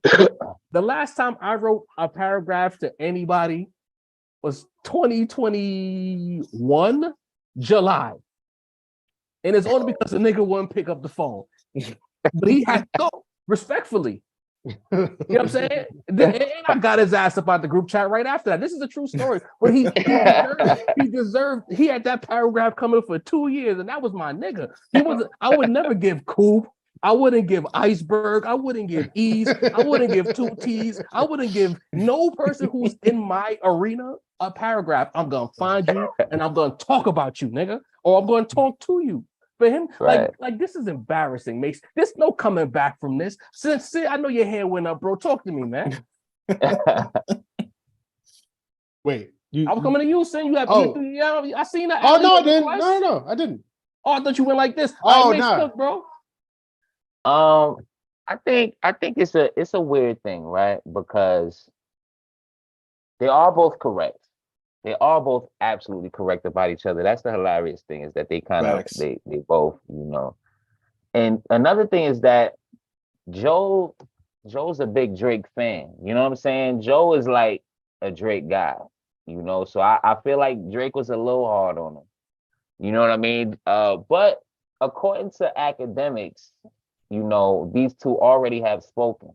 The last time I wrote a paragraph to anybody was 2021 July, and it's only because the nigga wouldn't pick up the phone. But he had to go, respectfully. You know what I'm saying? And I got his ass up out the group chat right after that. This is a true story. But he deserved. He had that paragraph coming for 2 years, and that was my nigga. He was. I would never give Coop. I wouldn't give Iceberg. I wouldn't give Ease. I wouldn't give Two T's. I wouldn't give no person who's in my arena a paragraph. I'm gonna find you and I'm gonna talk about you, nigga, or I'm gonna talk to you. For him, like this is embarrassing, Mace. There's no coming back from this. Since I know your hand went up, bro. Talk to me, man. Wait, I was coming to you saying you have. Yeah, I seen that. Oh no, I didn't. No, I didn't. Oh, I thought you went like this. Oh Mace, no, cook, bro. I think it's a weird thing, right? Because they are both correct. They are both absolutely correct about each other. That's the hilarious thing, is that they kind of they both, you know. And another thing is that Joe's a big Drake fan. You know what I'm saying? Joe is like a Drake guy, you know. So I feel like Drake was a little hard on him. You know what I mean? But according to academics, you know, these two already have spoken.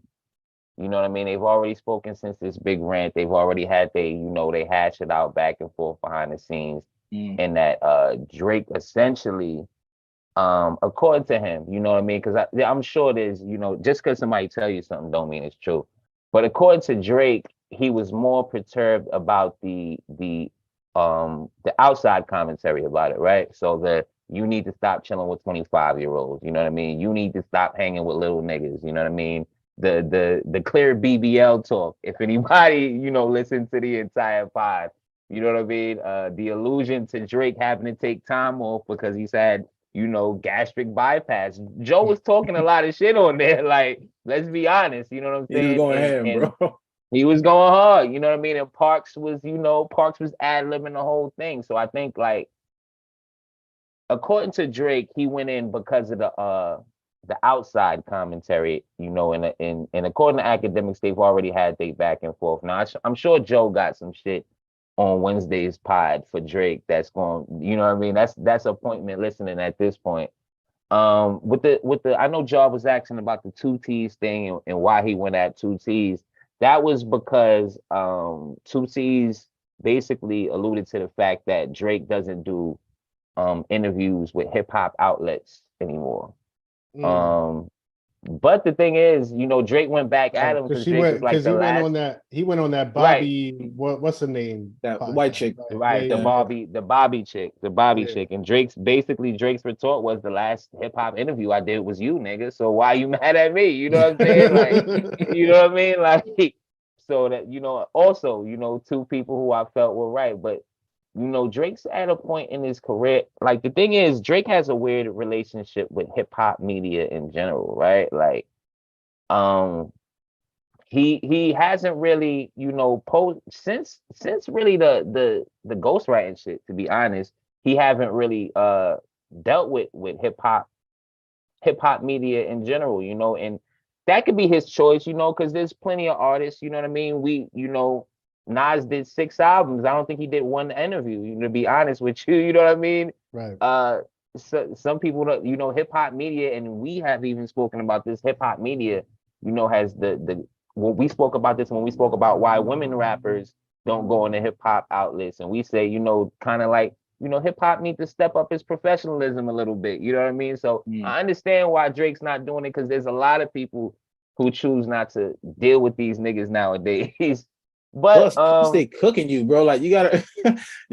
You know what I mean? They've already spoken since this big rant. They've already had they hash it out back and forth behind the scenes. And that Drake essentially, according to him, you know what I mean? Because I'm sure there's, you know, just because somebody tell you something don't mean it's true. But according to Drake, he was more perturbed about the outside commentary about it, right? So that you need to stop chilling with 25-year-olds. You know what I mean? You need to stop hanging with little niggas. You know what I mean? The clear BBL talk. If anybody, you know, listen to the entire pod, you know what I mean? The allusion to Drake having to take time off because he's had, you know, gastric bypass. Joe was talking a lot of shit on there. Like, let's be honest. You know what I'm saying? He was going ham, bro. He was going hard. You know what I mean? And Parks was ad-libbing the whole thing. So I think, like, according to Drake, he went in because of the outside commentary, you know, and according to academics, they've already had their back and forth. Now, I'm sure Joe got some shit on Wednesday's pod for Drake that's going, you know what I mean? That's appointment listening at this point. With the I know Joe was asking about the 2 T's thing and why he went at 2 T's. That was because 2 T's basically alluded to the fact that Drake doesn't do interviews with hip hop outlets anymore. But the thing is, you know, Drake went back at him because he went on that Bobby, right. What's the name? That white chick, right? The Bobby chick, and Drake's retort was, the last hip hop interview I did was you, nigga. So why you mad at me? You know what I'm saying? Like, you know what I mean? Like, so that, you know, also, you know, 2 people who I felt were right, but you know, Drake's at a point in his career. Like, the thing is, Drake has a weird relationship with hip hop media in general, right? Like, he hasn't really, you know, since really the ghostwriting shit, to be honest, he haven't really dealt with hip hop media in general, you know, and that could be his choice, you know, because there's plenty of artists, you know what I mean? Nas did 6 albums. I don't think he did 1 interview, you know, to be honest with you. You know what I mean? Right. So, some people don't, you know, hip hop media, and we have even spoken about this, hip hop media, you know, has when we spoke about this, when we spoke about why women rappers don't go into hip hop outlets. And we say, you know, kind of like, you know, hip hop needs to step up its professionalism a little bit. You know what I mean? So I understand why Drake's not doing it, because there's a lot of people who choose not to deal with these niggas nowadays. But plus, they cooking you, bro. Like, you gotta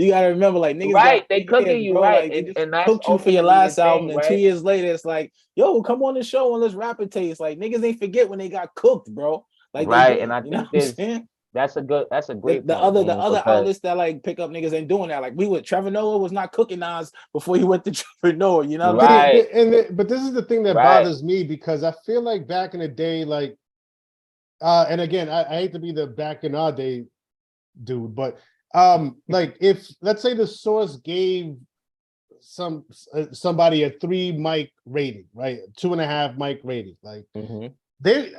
remember, like, niggas, right? They cooking you, bro. Right? Like, and that's cooked you for your last album, and right? 2 years later, it's like, yo, come on the show and let's rap it taste. Like, niggas ain't forget when they got cooked, bro. Like, right? And I think that's a great. The other outlets that like pick up niggas ain't doing that. Like, Trevor Noah was not cooking Nas before he went to Trevor Noah. You know, right? But this is the thing that bothers me, because I feel like back in the day, like. And again, I hate to be the back in our day dude, but like, if let's say the source gave somebody a 3 mic rating, right, 2.5 mic rating, like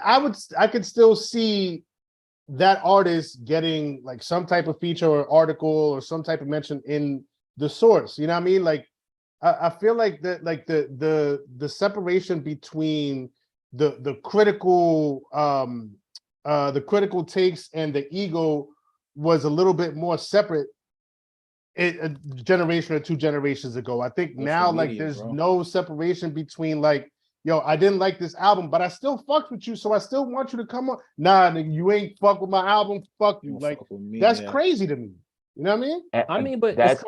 I could still see that artist getting like some type of feature or article or some type of mention in the source. You know what I mean? Like, I feel like the separation between the critical takes and the ego was a little bit more separate a generation or 2 generations ago. I think now like there's no separation between like, yo, I didn't like this album, but I still fucked with you, so I still want you to come on. Nah, nigga, you ain't fuck with my album, fuck you. Like that's crazy to me. You know what I mean? I mean, but that's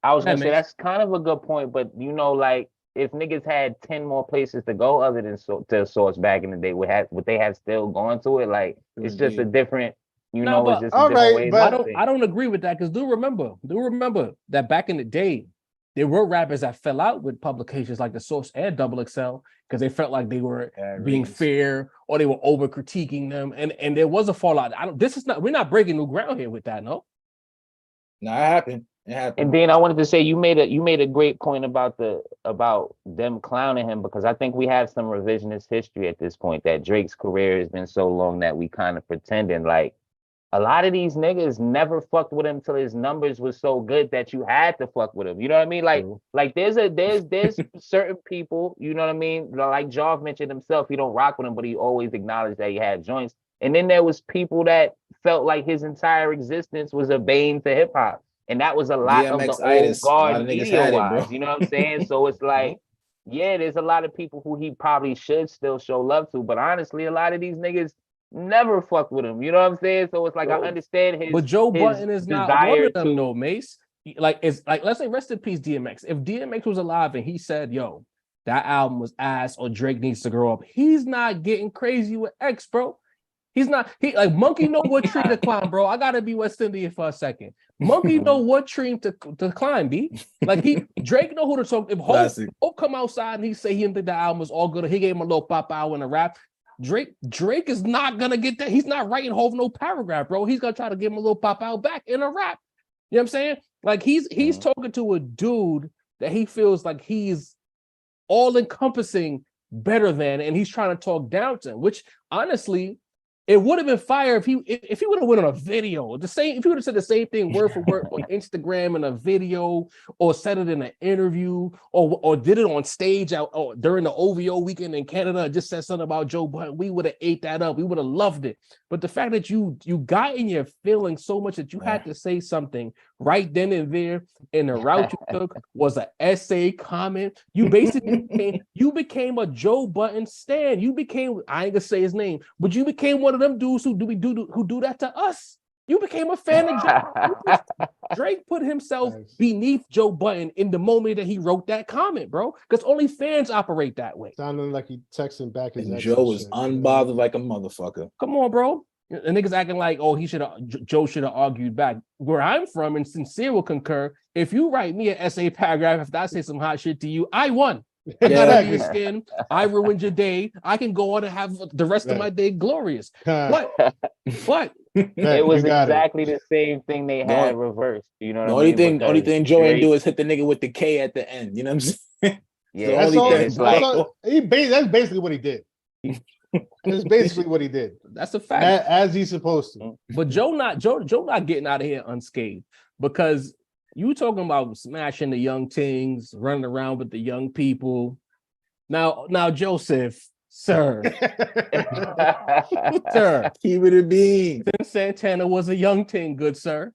I was gonna say that's kind of a good point, but you know, like if niggas had 10 more places to go other than to Source back in the day, would they have still gone to it? Like it's just a different, it's just a different way. But I don't agree with that because do remember that back in the day, there were rappers that fell out with publications like The Source and Double XL because they felt like they were being fair or they were over critiquing them, and there was a fallout. We're not breaking new ground here with that, no. No, it happened. It happened. And then I wanted to say you made a great point about them clowning him, because I think we have some revisionist history at this point that Drake's career has been so long that we kind of pretending like a lot of these niggas never fucked with him till his numbers was so good that you had to fuck with him. You know what I mean? Like there's certain people, you know what I mean? Like Jarv mentioned himself, he don't rock with him, but he always acknowledged that he had joints. And then there was people that felt like his entire existence was a bane to hip hop. And that was a lot of the old guard media-wise, you know what I'm saying? So it's like, yeah, there's a lot of people who he probably should still show love to, but honestly, a lot of these niggas never fucked with him. You know what I'm saying? So it's like I understand his. But Joe Budden is not one of them, though, Mace. Like it's like, let's say rest in peace, DMX. If DMX was alive and he said, "Yo, that album was ass," or Drake needs to grow up, he's not getting crazy with X, bro. He's not. He like Monkey know what tree to climb, bro. I gotta be West Indian for a second. Monkey know what tree to climb, B. Like Drake know who to talk. If Hope come outside and he say he didn't think the album was all good, or he gave him a little pop out in a rap. Drake is not gonna get that. He's not writing Hove no paragraph, bro. He's gonna try to give him a little pop out back in a rap. You know what I'm saying? Like he's talking to a dude that he feels like he's all encompassing better than, and he's trying to talk down to him, which honestly, it would have been fire if he would have went on a video. If he would have said the same thing word for word on Instagram in a video, or said it in an interview, or did it on stage or during the OVO weekend in Canada, and just said something about Joe Budden, we would have ate that up. We would have loved it. But the fact that you got in your feelings so much that you had to say something right then and there, and the route you took was an essay comment. You basically became a Joe Budden stan. You became, I ain't gonna say his name, but you became one of them dudes who do that to us. You became a fan of Drake. Drake put himself beneath Joe Budden in the moment that he wrote that comment, bro. Because only fans operate that way. Sounding like he texting back his ex. Joe was unbothered like a motherfucker. Come on, bro. The niggas acting like, oh, Joe should have argued back. Where I'm from, and Sincere will concur, if you write me an essay paragraph after I say some hot shit to you, I won. Your skin, I ruined your day. I can go on and have the rest of my day glorious. What? It was exactly the same thing they had reversed. You know what I mean? Only thing Joe ain't do is hit the nigga with the K at the end. You know what I'm saying? Yeah, that's basically what he did. That's basically what he did. That's a fact. As he's supposed to. But Joe not getting out of here unscathed, because you talking about smashing the young things, running around with the young people. Now, Joseph, sir, keep it a bean. Sin Santana was a young thing, good sir.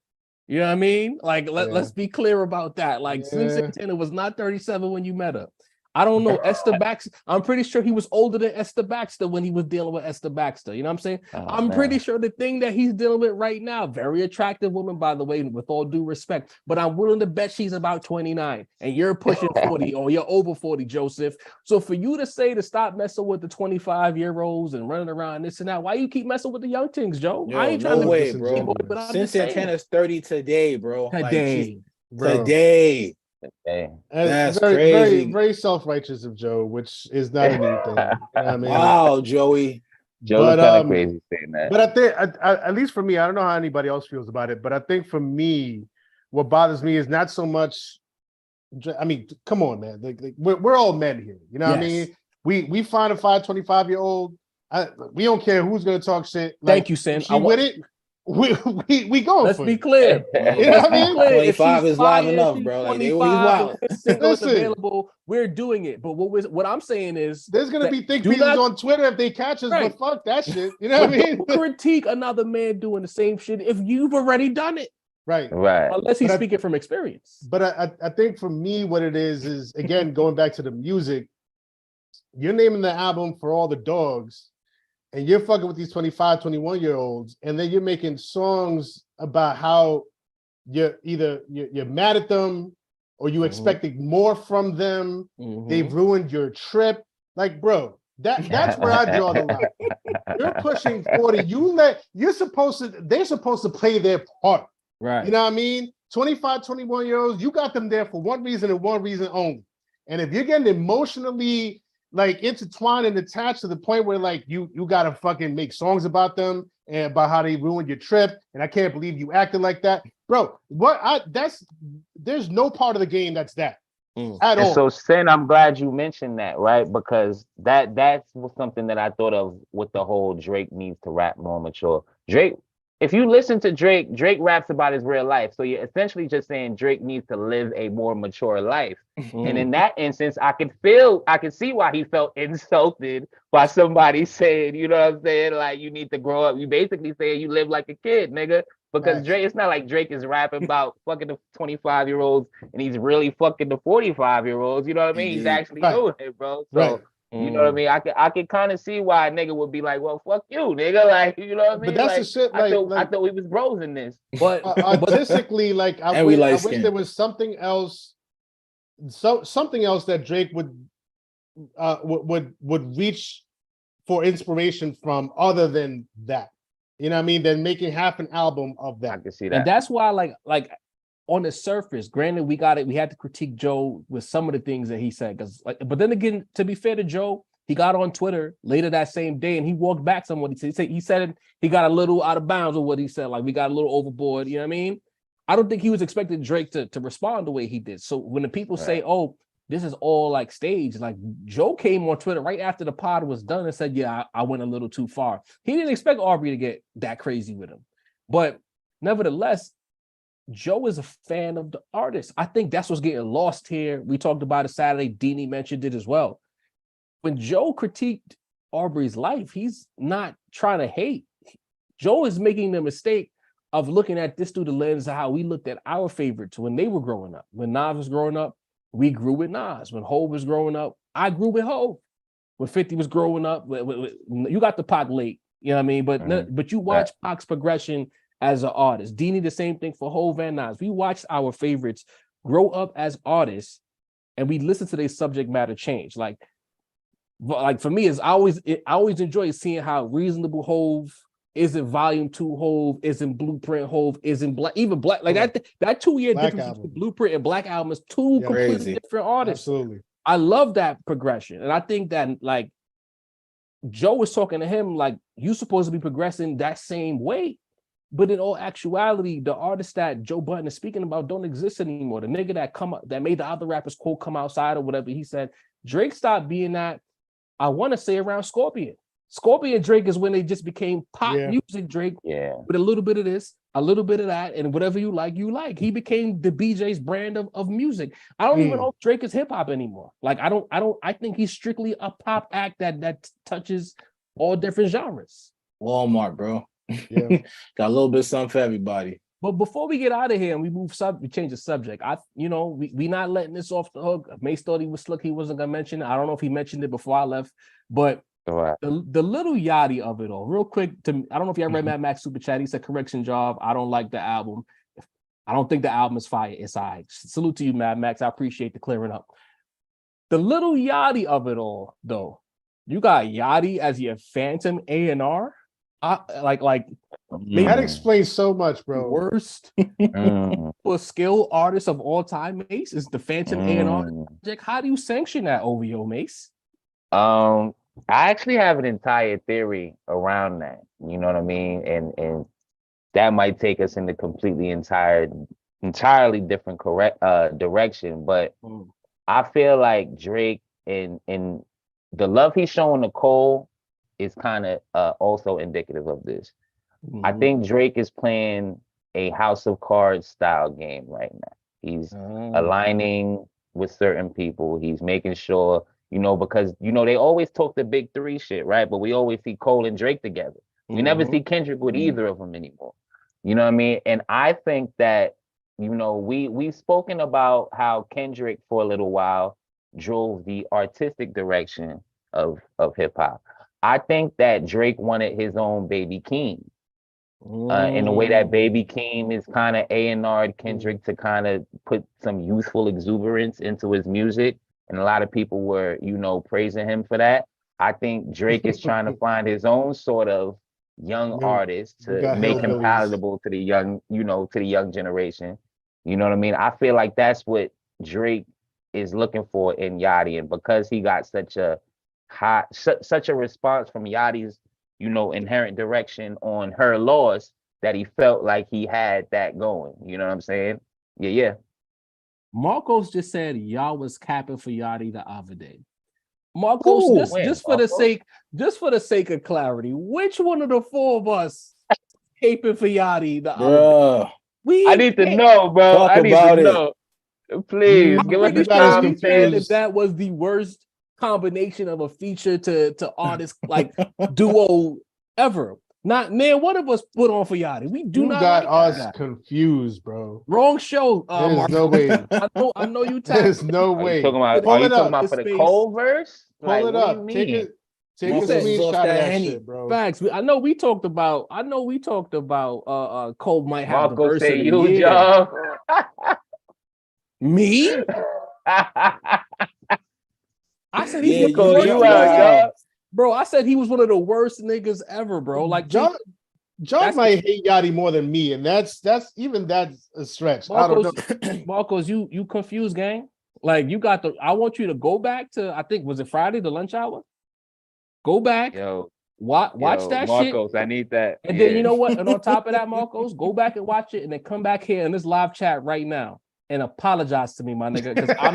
You know what I mean? Like, let's be clear about that. Like, Sin Santana was not 37 when you met her. I don't know. Esther Baxter, I'm pretty sure he was older than Esther Baxter when he was dealing with Esther Baxter. You know what I'm saying? I'm pretty sure the thing that he's dealing with right now, very attractive woman, by the way, with all due respect, but I'm willing to bet she's about 29 and you're pushing 40 or you're over 40, Joseph. So for you to say to stop messing with the 25-year-olds and running around this and that, why you keep messing with the young things, Joe? Yo, I ain't trying bro. Since Santana's 30 today, bro. Today. That's very, crazy. Very, very self-righteous of Joe, which is not a new thing. You know what I mean? Wow, Joey. Joe's kind of crazy saying that. But I think, at least for me, I don't know how anybody else feels about it, but I think for me, what bothers me is not so much. I mean, come on, man. We're all men here. You know what I mean? We find a 25-year-old. We don't care who's going to talk shit. Thank you, Sam. She with it, we going Let's for be it. clear. You know what I mean? 25 is live enough, bro. Like he's wild. Single is available. We're doing it. But what I'm saying is, there's gonna be think pieces on Twitter if they catch us, but fuck that shit. You know what I mean? Don't critique another man doing the same shit if you've already done it. Right. Unless he's speaking from experience. But I think for me, what it is again going back to the music. You're naming the album For All the Dogs, and you're fucking with these 25, 21-year-olds, and then you're making songs about how you're either you're mad at them or you expecting more from them. They've ruined your trip. Like, bro, that's where I draw the line. You're pushing 40. They're supposed to play their part. Right. You know what I mean? 25, 21-year-olds, you got them there for one reason and one reason only. And if you're getting emotionally like intertwined and attached to the point where like you gotta fucking make songs about them and about how they ruined your trip, and I can't believe you acted like that, bro. There's no part of the game that's that at all. So Sin, I'm glad you mentioned that, right? Because that's something that I thought of with the whole Drake needs to rap more mature. Drake, if you listen to Drake raps about his real life. So you're essentially just saying Drake needs to live a more mature life. And in that instance, I can see why he felt insulted by somebody saying, you know what I'm saying? Like, you need to grow up. You basically saying you live like a kid, nigga. Because Drake, it's not like Drake is rapping about fucking the 25-year-olds and he's really fucking the 45-year-olds. You know what I mean? He's actually doing it, bro. So you know what I mean? I can kind of see why a nigga would be like, well, fuck you, nigga. Like, you know what I mean? But that's like, the shit. I thought we was bros in this. But artistically, like I wish there was something else. Something else that Drake would reach for inspiration from other than that. You know what I mean? Than making half an album of that. I can see that. And that's why, like on the surface, granted, we had to critique Joe with some of the things that he said. But then again, to be fair to Joe, he got on Twitter later that same day and he walked back some what he said. He said he got a little out of bounds with what he said. Like, we got a little overboard. You know what I mean? I don't think he was expecting Drake to respond the way he did. So when the people say, oh, this is all like staged, like Joe came on Twitter right after the pod was done and said, yeah, I went a little too far. He didn't expect Aubrey to get that crazy with him. But nevertheless, Joe is a fan of the artist. I think that's what's getting lost here. We talked about it Saturday. Deanie mentioned it as well. When Joe critiqued Aubrey's life, he's not trying to hate. Joe is making the mistake of looking at this through the lens of how we looked at our favorites when they were growing up. When Nas was growing up, we grew with Nas. When Hov was growing up, I grew with Hov. When 50 was growing up, you got the Pac late, you know what I mean? But you watch Pac's progression as an artist. Deanie, the same thing for Hov and Nas. We watched our favorites grow up as artists, and we listen to their subject matter change. Like for me, I always enjoy seeing how Reasonable Hov isn't Volume 2 Hov, isn't Blueprint Hov, isn't Black, even Black. Like that 2-year difference between Blueprint and Black Album is two completely different artists. Absolutely. I love that progression. And I think that like Joe was talking to him like, you supposed to be progressing that same way. But in all actuality, the artists that Joe Budden is speaking about don't exist anymore. The nigga that made the other rappers quote come outside or whatever he said, Drake stopped being that, I want to say, around Scorpion. Scorpion Drake is when they just became pop music Drake with a little bit of this, a little bit of that, and whatever you like, you like. He became the BJ's brand of music. I don't even know if Drake is hip hop anymore. Like I think he's strictly a pop act that touches all different genres. Walmart, bro. Yeah. Got a little bit of something for everybody. But before we get out of here and we change the subject, we not letting this off the hook. Mace thought he was slick, he wasn't gonna mention it. I don't know if he mentioned it before I left, but the little yachty of it all, real quick. I don't know if y'all read Mad Max Super Chat. He said, correction job. I don't like the album. I don't think the album is fire. It's all right. Salute to you, Mad Max. I appreciate the clearing up. The little yachty of it all, though. You got Yachty as your Phantom A&R. That explains so much, bro. Worst for skill artist of all time, Mace, is the Phantom A&R project. How do you sanction that over your Mace? I actually have an entire theory around that. You know what I mean? And that might take us in a entirely different direction. But I feel like Drake in the love he's showing Nicole is kind of also indicative of this. I think Drake is playing a House of Cards style game right now. He's aligning with certain people. He's making sure, because they always talk the big three shit, right? But we always see Cole and Drake together. We never see Kendrick with either of them anymore. You know what I mean? And I think that, we've spoken about how Kendrick for a little while drove the artistic direction of hip hop. I think that Drake wanted his own Baby Keem. In the way that Baby Keem is kind of A&R'd Kendrick to kind of put some youthful exuberance into his music. And a lot of people were, praising him for that. I think Drake is trying to find his own sort of young artist to make him palatable to the young, to the young generation. You know what I mean? I feel like that's what Drake is looking for in Yachty. And because he got such a response from Yachty's, inherent direction on Her Loss, that he felt like he had that going. You know what I'm saying? Yeah. Marcos just said y'all was capping for Yachty the other day. Marcos, just for the sake of clarity, which one of the four of us caping for Yachty the other day? I need to know, bro. I need to know. Please give us the time. That was the worst combination of a feature to artist like duo ever. Not man, one of us put on for Yachty. We do not got us confused, bro. Wrong show. There's no way. I know you. There's no way. Are you talking about for the Cole verse? Pull it up. Take a screenshot of that shit, bro. Facts. I know we talked about. Cole might have Marco the verse say of the you, year. Joe. Me? I said he's one of the worst. Bro, I said he was one of the worst niggas ever, bro. Like John might hate Yachty more than me, and that's a stretch. Marcos, I don't know. Marcos, you confused, gang. Like you got I want you to go back to, I think, was it Friday, the lunch hour? Go back. Watch that Marcos, shit. Marcos, I need that. And then you know what? And on top of that, Marcos, go back and watch it, and then come back here in this live chat right now and apologize to me, my nigga, because I'm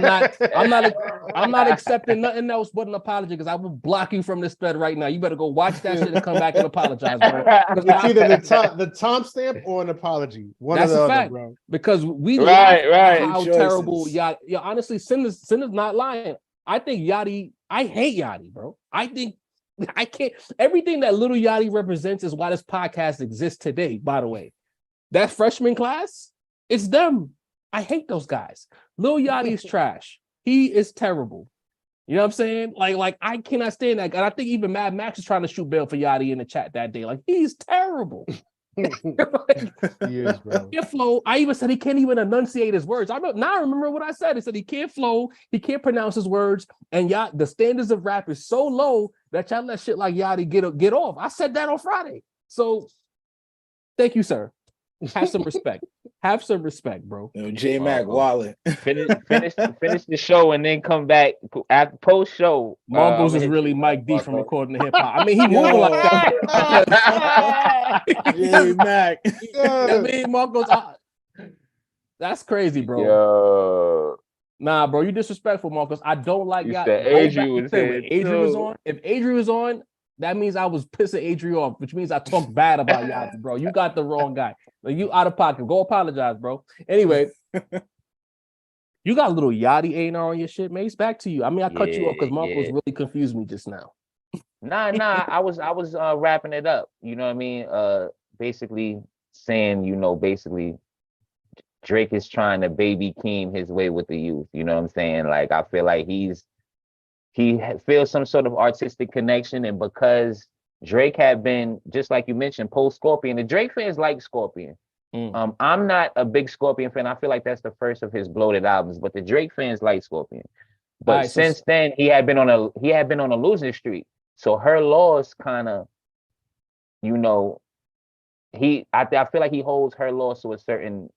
not accepting nothing else but an apology, because I will block you from this thread right now. You better go watch that shit and come back and apologize, bro. It's either the timestamp or an apology. That's a fact, bro. Because we right how terrible Yachty. Yeah, honestly, Sin is not lying. I think Yachty. I hate Yachty, bro. I think I can't. Everything that Little Yachty represents is why this podcast exists today. By the way, that freshman class, it's them. I hate those guys. Lil Yachty is trash. He is terrible. You know what I'm saying? Like I cannot stand that guy. And I think even Mad Max is trying to shoot bail for Yachty in the chat that day. Like, he's terrible. He is, bro. He can't flow. I even said he can't even enunciate his words. I remember what I said. I said he can't flow. He can't pronounce his words. And the standards of rap is so low that y'all let shit like Yachty get off. I said that on Friday. So thank you, sir. Have some respect. Have some respect, bro. J Mac Wallet. Finish the show and then come back after post show. Marcos is really Mike D from Recording the Hip Hop. I mean, he moving like that. J Mac. I mean, Marcos. That's crazy, bro. Yo. Nah, bro, you disrespectful, Marcos. I don't like y'all. Adrian If Adrian was on, that means I was pissing Adrian off, which means I talked bad about Yachty, bro. You got the wrong guy. Like, you out of pocket. Go apologize, bro. Anyway, you got a little Yachty A&R on your shit, Mace. Back to you. I mean, I cut you off because Marcos really confused me just now. Nah. I was wrapping it up. You know what I mean? Basically saying, basically Drake is trying to Baby Keem his way with the youth. You know what I'm saying? Like, I feel like he feels some sort of artistic connection, and because Drake had been, just like you mentioned, post-Scorpion, the Drake fans like Scorpion. I'm not a big Scorpion fan. I feel like that's the first of his bloated albums, but the Drake fans like Scorpion. But since then, he had been on a losing streak. So Her Loss kind of, I feel like he holds Her Loss to a certain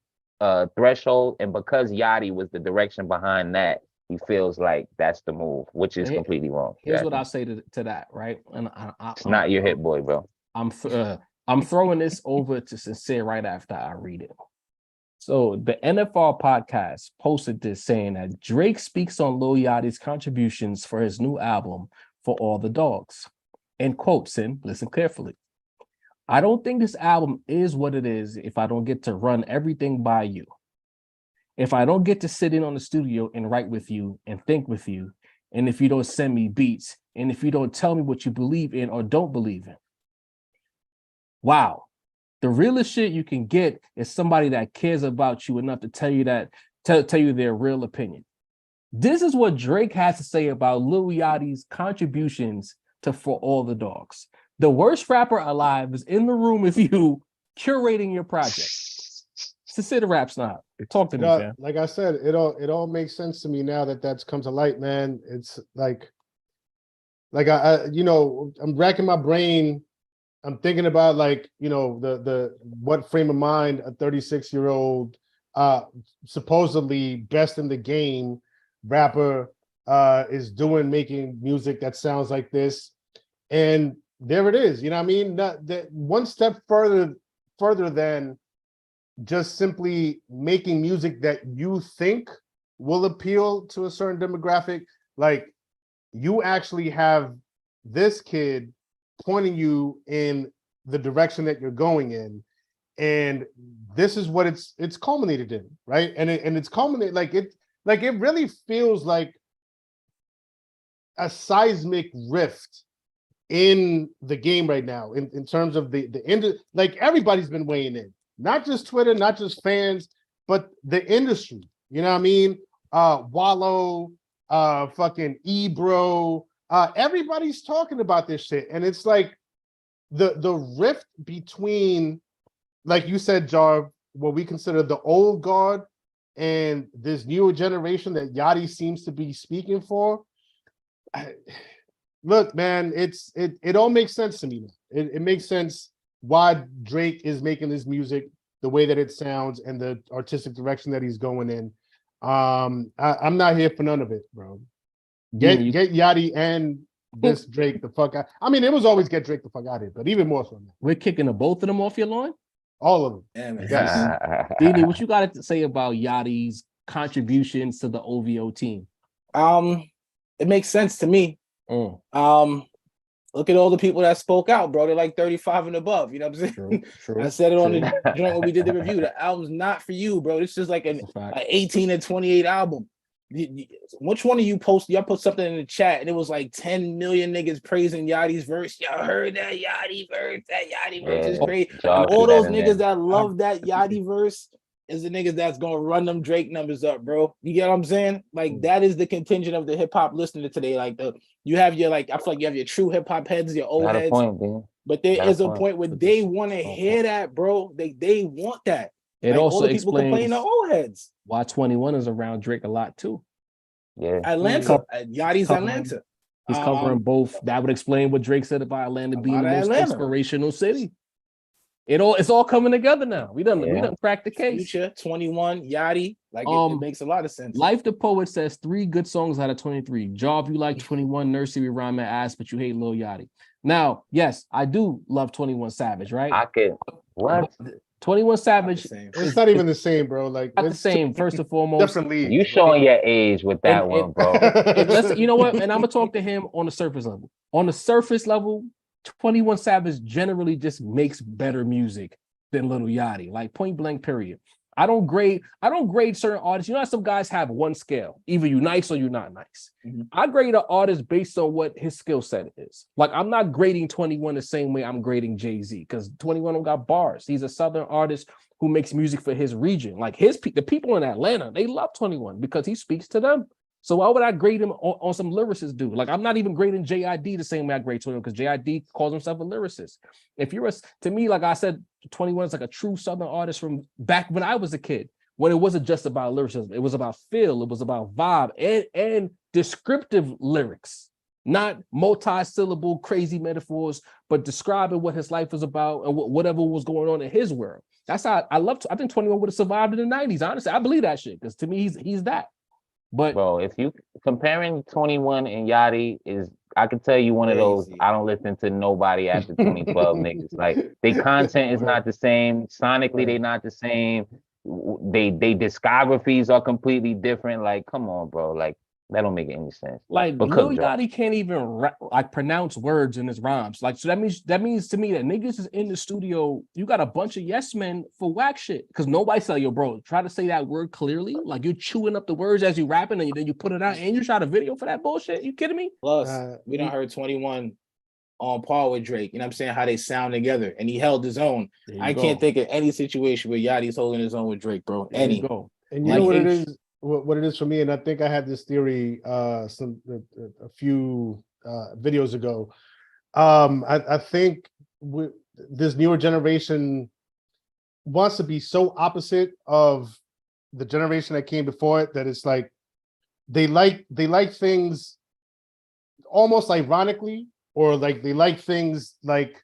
threshold, and because Yachty was the direction behind that, he feels like that's the move, which is completely wrong. Here's what I'll say to that, right? And it's not your hit boy, bro. I'm throwing this over to Sincere right after I read it. So the NFR podcast posted this saying that Drake speaks on Lil Yachty's contributions for his new album, For All the Dogs. And quotes in, listen carefully. I don't think this album is what it is if I don't get to run everything by you. If I don't get to sit in on the studio and write with you and think with you, and if you don't send me beats, and if you don't tell me what you believe in or don't believe in. Wow. The realest shit you can get is somebody that cares about you enough to tell you that, tell you their real opinion. This is what Drake has to say about Lil Yachty's contributions to For All the Dogs. The worst rapper alive is in the room with you, curating your project. Consider Rap Snob. Talk to me, man. Like I said, it all makes sense to me now that that's come to light, man. It's like I I'm racking my brain. I'm thinking about the what frame of mind a 36-year-old supposedly best in the game rapper is doing, making music that sounds like this. And there it is. You know what I mean? That one step further than just simply making music that you think will appeal to a certain demographic. Like, you actually have this kid pointing you in the direction that you're going in, and this is what it's culminated in, right? And it's culminated like it really feels like a seismic rift in the game right now in terms of the like everybody's been weighing in, not just Twitter, not just fans, but the industry. You know what I mean? Wallow, fucking Ebro, everybody's talking about this shit, and it's like the rift between, like you said, Jar, what we consider the old guard and this newer generation that Yachty seems to be speaking for. Look, man, it all makes sense to me now. It makes sense why Drake is making this music the way that it sounds and the artistic direction that he's going in. I'm not here for none of it, bro. Get Yachty and this Drake the fuck out. I mean, it was always get Drake the fuck out of here, but even more so now. We're kicking the both of them off your lawn? All of them. Yeah, man. Yes. Dini, what you got to say about Yachty's contributions to the OVO team? It makes sense to me. Look at all the people that spoke out, bro. They're like 35 and above. You know what I'm saying? True. I said it on the joint when we did the review. The album's not for you, bro. This is like an 18 and 28 album. Which one of you posted? Y'all put something in the chat, and it was like 10 million niggas praising Yachty's verse. Y'all heard that Yachty verse? That Yachty verse is great. All those niggas that love that Yachty verse is the niggas that's gonna run them Drake numbers up, bro. You get what I'm saying? Like, that is the contingent of the hip hop listener today. Like, you have your, like, I feel like you have your true hip hop heads, your old heads. But there is a point where they want to hear that, bro. They want that. It like, also all the people complain to old heads. Why 21 is around Drake a lot too. Yeah, Atlanta. Yachty's Atlanta. He's covering both. That would explain what Drake said about Atlanta being the most inspirational city. It's all coming together now. We done cracked the case. Future, 21, Yachty. Like, it makes a lot of sense. Life the Poet says 3 good songs out of 23. Job, you like 21, Nursery Rhyme and Ass, but you hate Lil Yachty. Now, yes, I do love 21 Savage, right? I could. What? 21 Savage. It's not even the same, bro. Like, not the same. First and foremost, differently. You showing your age with that one, bro. You know what? And I'm gonna talk to him on the surface level. On the surface level, 21 Savage generally just makes better music than Lil Yachty. Like, point blank, period. I don't grade certain artists. You know how some guys have one scale. Either you nice or you're not nice. Mm-hmm. I grade an artist based on what his skill set is. Like, I'm not grading 21 the same way I'm grading Jay-Z, because 21 don't got bars. He's a Southern artist who makes music for his region. Like, the people in Atlanta, they love 21 because he speaks to them. So why would I grade him on some lyricist dude? Like, I'm not even grading JID the same way I grade 21, because JID calls himself a lyricist. If you're to me, like I said, 21 is like a true Southern artist from back when I was a kid, when it wasn't just about lyricism. It was about feel, it was about vibe and descriptive lyrics, not multi-syllable crazy metaphors, but describing what his life was about and whatever was going on in his world. That's how I think 21 would have survived in the 90s. Honestly, I believe that shit, because to me, he's that. But bro, if you comparing 21 and Yachty, is I can tell you one of those. I don't listen to nobody after 2012 niggas. Like, their content is not the same. Sonically, they not the same. They discographies are completely different. Like, come on, bro. Like, That don't make any sense. Like Lil Yachty can't even pronounce words in his rhymes. Like, so that means to me that niggas is in the studio. You got a bunch of yes men for whack shit because nobody say, yo, bro, try to say that word clearly. Like you're chewing up the words as you rapping, and then you put it out and you shot a video for that bullshit. You kidding me? Plus, we done heard 21 on par with Drake. You know what I'm saying? How they sound together, and he held his own. I can't think of any situation where Yachty's holding his own with Drake, bro. There you go. And you know what it is? What it is for me, and I think I had this theory a few videos ago. I think this newer generation wants to be so opposite of the generation that came before it that it's like they like things almost ironically, or like they like things like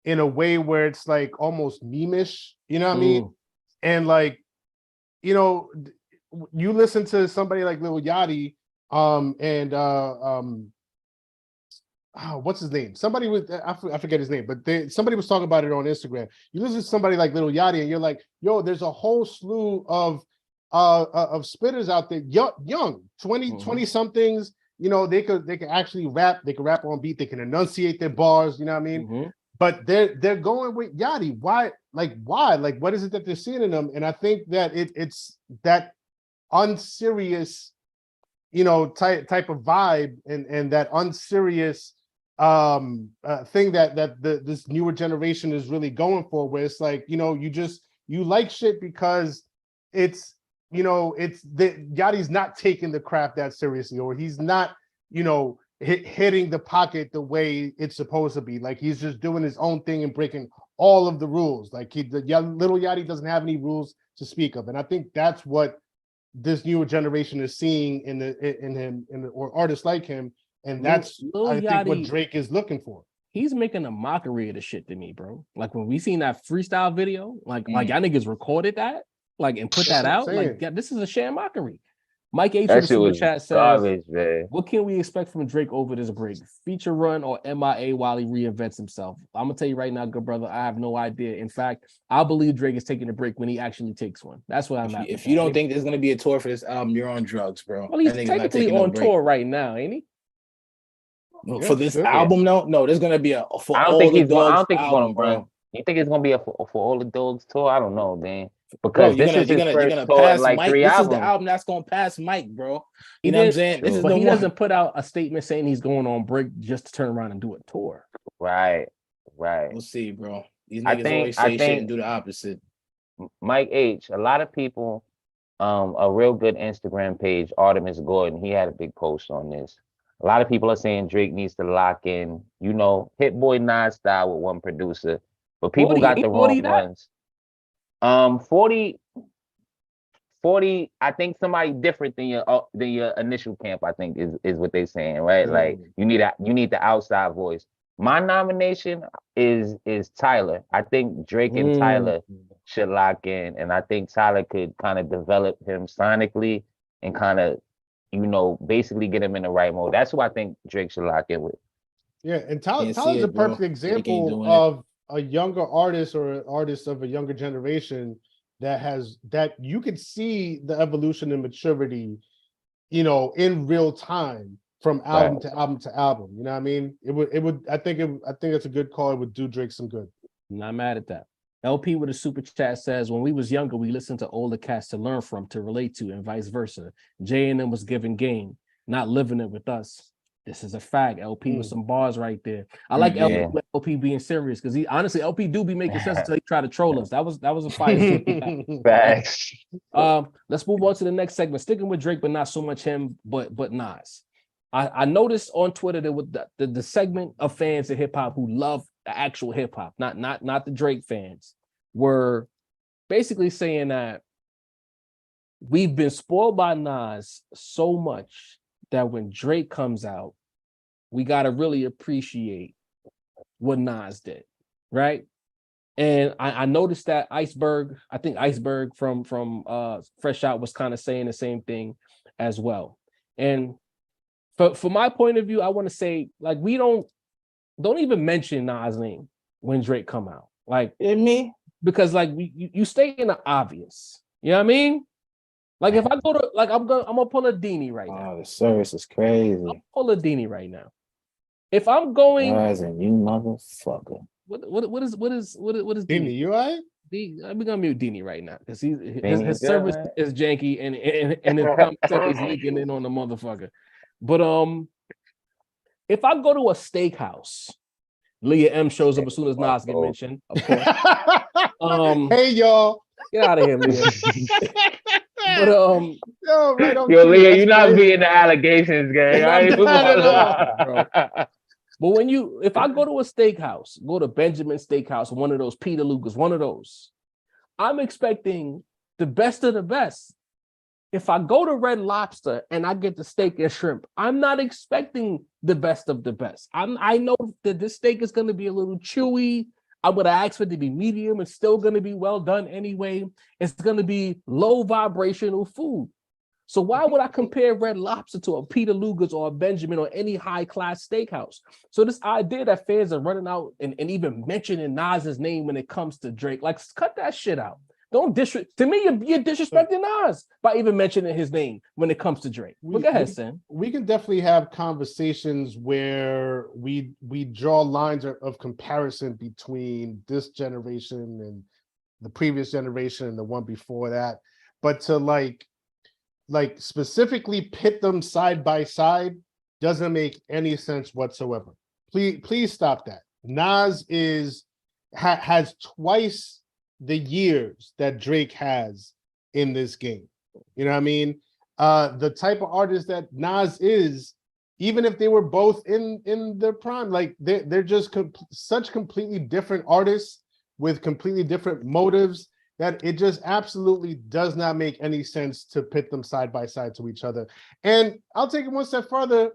in a way where it's like almost meme-ish, you know what I mean? And like, you know, you listen to somebody like Lil Yachty, what's his name? Somebody was I forget his name, but somebody was talking about it on Instagram. You listen to somebody like Lil Yachty, and you're like, yo, there's a whole slew of spitters out there, young 20 somethings. You know, they could actually rap. They can rap on beat. They can enunciate their bars. You know what I mean? But they're going with Yachty. Why? Like, what is it that they're seeing in them? And I think that it's that unserious, you know, type of vibe and that unserious thing that this newer generation is really going for, where it's like, you know, you like shit because it's, you know, it's Yachty's not taking the craft that seriously, or he's not, you know, hitting the pocket the way it's supposed to be. Like he's just doing his own thing and breaking all of the rules. Like Little Yachty doesn't have any rules to speak of, and I think that's what this newer generation is seeing in him or artists like him, and that's I think what Drake is looking for. He's making a mockery of the shit to me, bro. Like when we seen that freestyle video, like y'all niggas recorded that, like and put that out. Like, yeah, this is a sham mockery. Mike H in the super chat says, garbage, what can we expect from Drake over this break? Feature run or MIA while he reinvents himself? I'm gonna tell you right now, good brother, I have no idea. In fact, I believe Drake is taking a break when he actually takes one. That's what I'm at. If you don't think there's gonna be a tour for this album, you're on drugs, bro. Well, he's technically on tour right now, ain't he? For this album, no, there's gonna be a for I don't all think the he's dogs I don't think album, he's gonna bro. You think it's gonna be for all the dogs tour? I don't know, man. Because bro, this is his first tour in like Mike. 3 this albums. Is the album that's gonna pass Mike, bro. You know what I'm saying? This is but the he one. doesn't put out a statement saying he's going on break just to turn around and do a tour. Right. We'll see, bro. These niggas always say shit and do the opposite. Mike H, a lot of people, a real good Instagram page, Artemis Gordon, he had a big post on this. A lot of people are saying Drake needs to lock in, you know, Hit Boy Nas style with one producer, but people got the wrong ones. 40, I think somebody different than your initial camp, I think is what they're saying, right? Like you need the outside voice. My nomination is Tyler. I think Drake and Tyler should lock in, and I think Tyler could kind of develop him sonically and kind of, you know, basically get him in the right mode. That's who I think Drake should lock in with. Yeah, and Tyler's a perfect example of a younger artist or an artist of a younger generation that you could see the evolution and maturity, you know, in real time from album to album to album. You know what I mean? I think it's a good call. It would do Drake some good. I'm not mad at that. LP with a super chat says, when we was younger, we listened to older cats to learn from, to relate to, and vice versa. J&M was giving game, not living it with us. This is a fact. LP with some bars right there. I like LP being serious because LP do be making sense until he try to troll us. That was a fire. Facts. Let's move on to the next segment. Sticking with Drake, but not so much him, but Nas. I noticed on Twitter that with the segment of fans of hip hop who love the actual hip hop, not the Drake fans, were basically saying that we've been spoiled by Nas so much that when Drake comes out, we got to really appreciate what Nas did, right? And I noticed that Iceberg from Fresh Out was kind of saying the same thing as well. And for my point of view, I want to say, like, we don't even mention Nas' name when Drake come out. Like, me? Because like you stay in the obvious. You know what I mean? Like if I go to like I'm gonna pull a Dini right now. Oh, the service is crazy. I'll pull a Dini right now. If I'm going, as a you motherfucker. What is Dini, you all right? I'm gonna mute Dini right now because his service is janky and his comment is leaking in on the motherfucker. But if I go to a steakhouse, Leah M shows up as soon as Nas get mentioned. Of course. Hey y'all, get out of here, Leah. But yo, Leah, you're not being the allegations, gang. Bro. But if I go to a steakhouse, go to Benjamin Steakhouse, one of those Peter Luger's, one of those, I'm expecting the best of the best. If I go to Red Lobster and I get the steak and shrimp, I'm not expecting the best of the best. I know that this steak is going to be a little chewy. I would ask for it to be medium. It's still going to be well done anyway. It's going to be low vibrational food. So why would I compare Red Lobster to a Peter Luger's or a Benjamin or any high-class steakhouse? So this idea that fans are running out and even mentioning Nas's name when it comes to Drake, like cut that shit out. Don't to me, you're disrespecting Nas by even mentioning his name when it comes to Drake. But go ahead, Sin. We can definitely have conversations where we draw lines of comparison between this generation and the previous generation and the one before that. But to like specifically pit them side by side doesn't make any sense whatsoever. Please stop that. Nas has twice the years that Drake has in this game. You know what I mean? The type of artist that Nas is, even if they were both in their prime, like they're just such completely different artists with completely different motives that it just absolutely does not make any sense to pit them side by side to each other. And I'll take it one step further.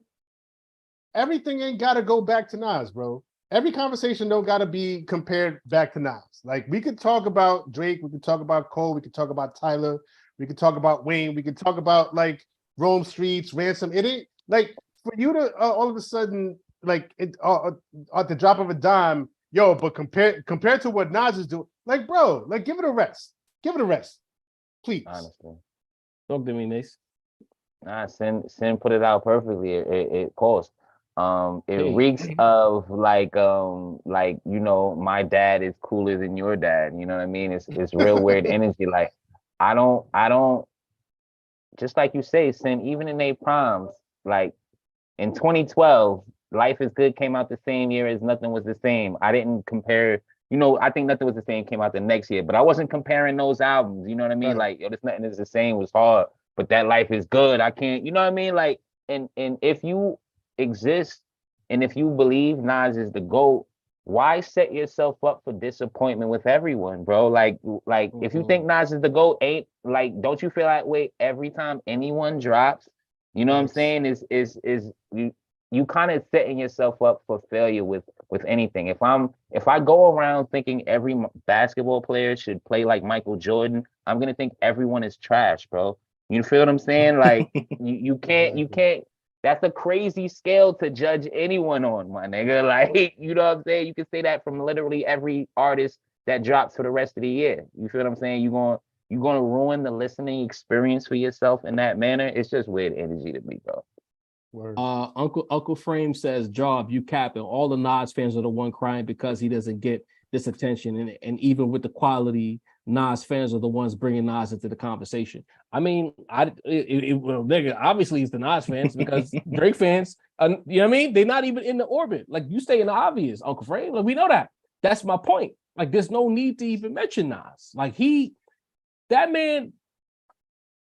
Everything ain't got to go back to Nas, bro. Every conversation don't got to be compared back to Nas. Like we could talk about Drake, we could talk about Cole, we could talk about Tyler, we could talk about Wayne, we could talk about like Rome Streets, Ransom. It ain't like for you to all of a sudden like it at the drop of a dime, yo. But compared to what Nas is doing, like bro, like give it a rest, please. Honestly, talk to me, Nace. Nah, Sin put it out perfectly. It costs. It reeks of like you know, my dad is cooler than your dad. You know what I mean? It's real weird energy. Like I don't just like you say, Sin, even in their primes, like in 2012, Life is Good came out the same year as Nothing Was the Same. I didn't compare, you know, I think Nothing Was the Same came out the next year, but I wasn't comparing those albums. You know what I mean? Like, yo, this Nothing Is the Same was hard, but that Life Is Good, I can't, you know what I mean? Like, and if you exist and if you believe Nas is the GOAT, why set yourself up for disappointment with everyone, bro? Like if you think Nas is the GOAT, don't you feel that way every time anyone drops? You know what I'm saying? Is you kind of setting yourself up for failure with anything. If I go around thinking every basketball player should play like Michael Jordan, I'm gonna think everyone is trash, bro. You feel what I'm saying? Like you can't. That's a crazy scale to judge anyone on, my nigga. Like, you know what I'm saying? You can say that from literally every artist that drops for the rest of the year. You feel what I'm saying? You're gonna ruin the listening experience for yourself in that manner. It's just weird energy to me, bro. Word. Uncle Frame says, Job, you capping. All the Nas fans are the one crying because he doesn't get this attention. And even with the quality, Nas fans are the ones bringing Nas into the conversation. I mean, nigga, obviously it's the Nas fans because Drake fans, you know what I mean? They're not even in the orbit. Like, you stay in the obvious, Uncle Frame. Like, we know that. That's my point. Like, there's no need to even mention Nas. Like, that man,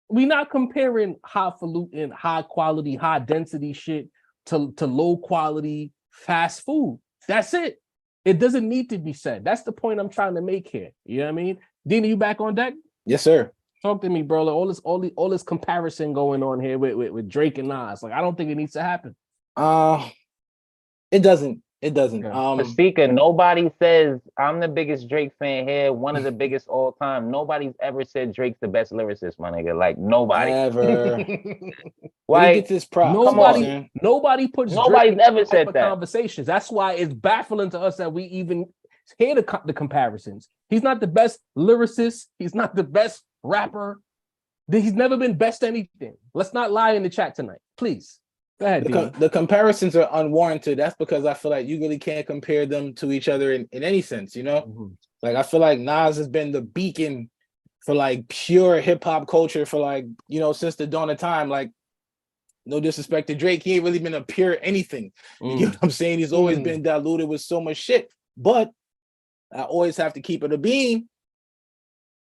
we not comparing highfalutin, high quality, high density shit to low quality fast food. That's it. It doesn't need to be said. That's the point I'm trying to make here. You know what I mean? Dina, you back on deck? Yes, sir. Talk to me, bro. Like all this comparison going on here with Drake and Nas. Like, I don't think it needs to happen. It doesn't. It doesn't. Speaker, nobody says I'm the biggest Drake fan here, one of the biggest all time. Nobody's ever said Drake's the best lyricist, my nigga. Like, nobody ever. Why get this prop? Nobody puts nobody's Drake ever said that conversations. That's why it's baffling to us that we even hear the comparisons. He's not the best lyricist. He's not the best rapper. He's never been best anything. Let's not lie in the chat tonight, please. Go ahead, the comparisons are unwarranted. That's because I feel like you really can't compare them to each other in any sense, you know? Mm-hmm. Like, I feel like Nas has been the beacon for like pure hip-hop culture for like, you know, since the dawn of time. Like, no disrespect to Drake, he ain't really been a pure anything. You get what I'm saying? He's always been diluted with so much shit. But I always have to keep it a beam.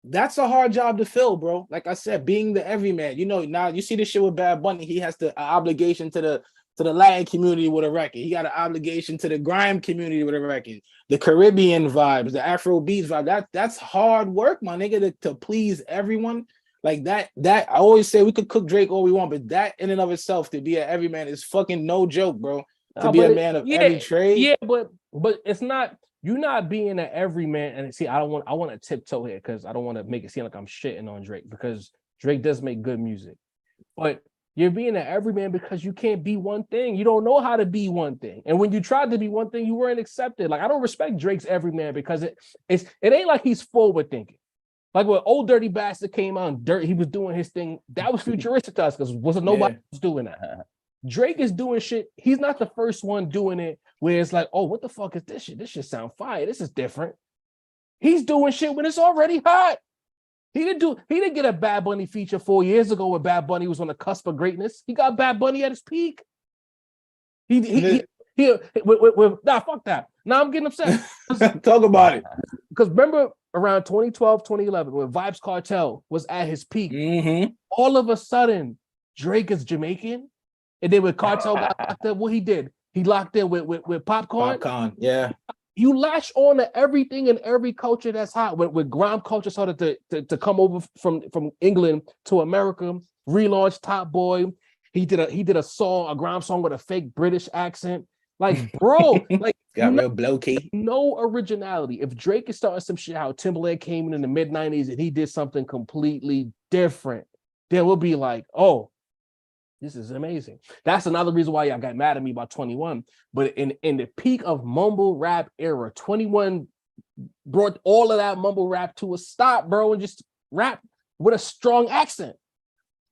That's a hard job to fill, bro. Like I said, being the everyman. You know, now you see this shit with Bad Bunny. He has the obligation to the Latin community with a record. He got an obligation to the grime community with a record. The Caribbean vibes, the Afro beats vibe. That's hard work, my nigga, to please everyone. Like that I always say we could cook Drake all we want, but that in and of itself to be an everyman is fucking no joke, bro. To be a man of every trade. Yeah, but it's not. You're not being an everyman, and see, I want to tiptoe here because I don't want to make it seem like I'm shitting on Drake because Drake does make good music, but you're being an everyman because you can't be one thing. You don't know how to be one thing, and when you tried to be one thing, you weren't accepted. Like I don't respect Drake's everyman because it ain't like he's forward thinking. Like when Old Dirty Bastard came out, and he was doing his thing. That was futuristic to us because wasn't nobody else doing that. Drake is doing shit. He's not the first one doing it where it's like, oh, what the fuck is this shit? This shit sound fire. This is different. He's doing shit when it's already hot. He didn't get a Bad Bunny feature 4 years ago when Bad Bunny was on the cusp of greatness. He got Bad Bunny at his peak. Nah, fuck that. Now I'm getting upset. Talk about it. Because remember around 2012, 2011, when Vybz Kartel was at his peak, all of a sudden, Drake is Jamaican. And then when Kartel got locked up, what he did? He locked in with Popcorn. Popcorn, yeah. You latch on to everything in every culture that's hot. When grime culture started to come over from England to America, relaunched Top Boy. He did a song, a grime song with a fake British accent. Like, bro, like got real blokey. No originality. If Drake is starting some shit, how Timberland came in the mid-90s and he did something completely different, then we'll be like, oh, this is amazing. That's another reason why y'all got mad at me about 21. But in the peak of mumble rap era, 21 brought all of that mumble rap to a stop, bro, and just rap with a strong accent.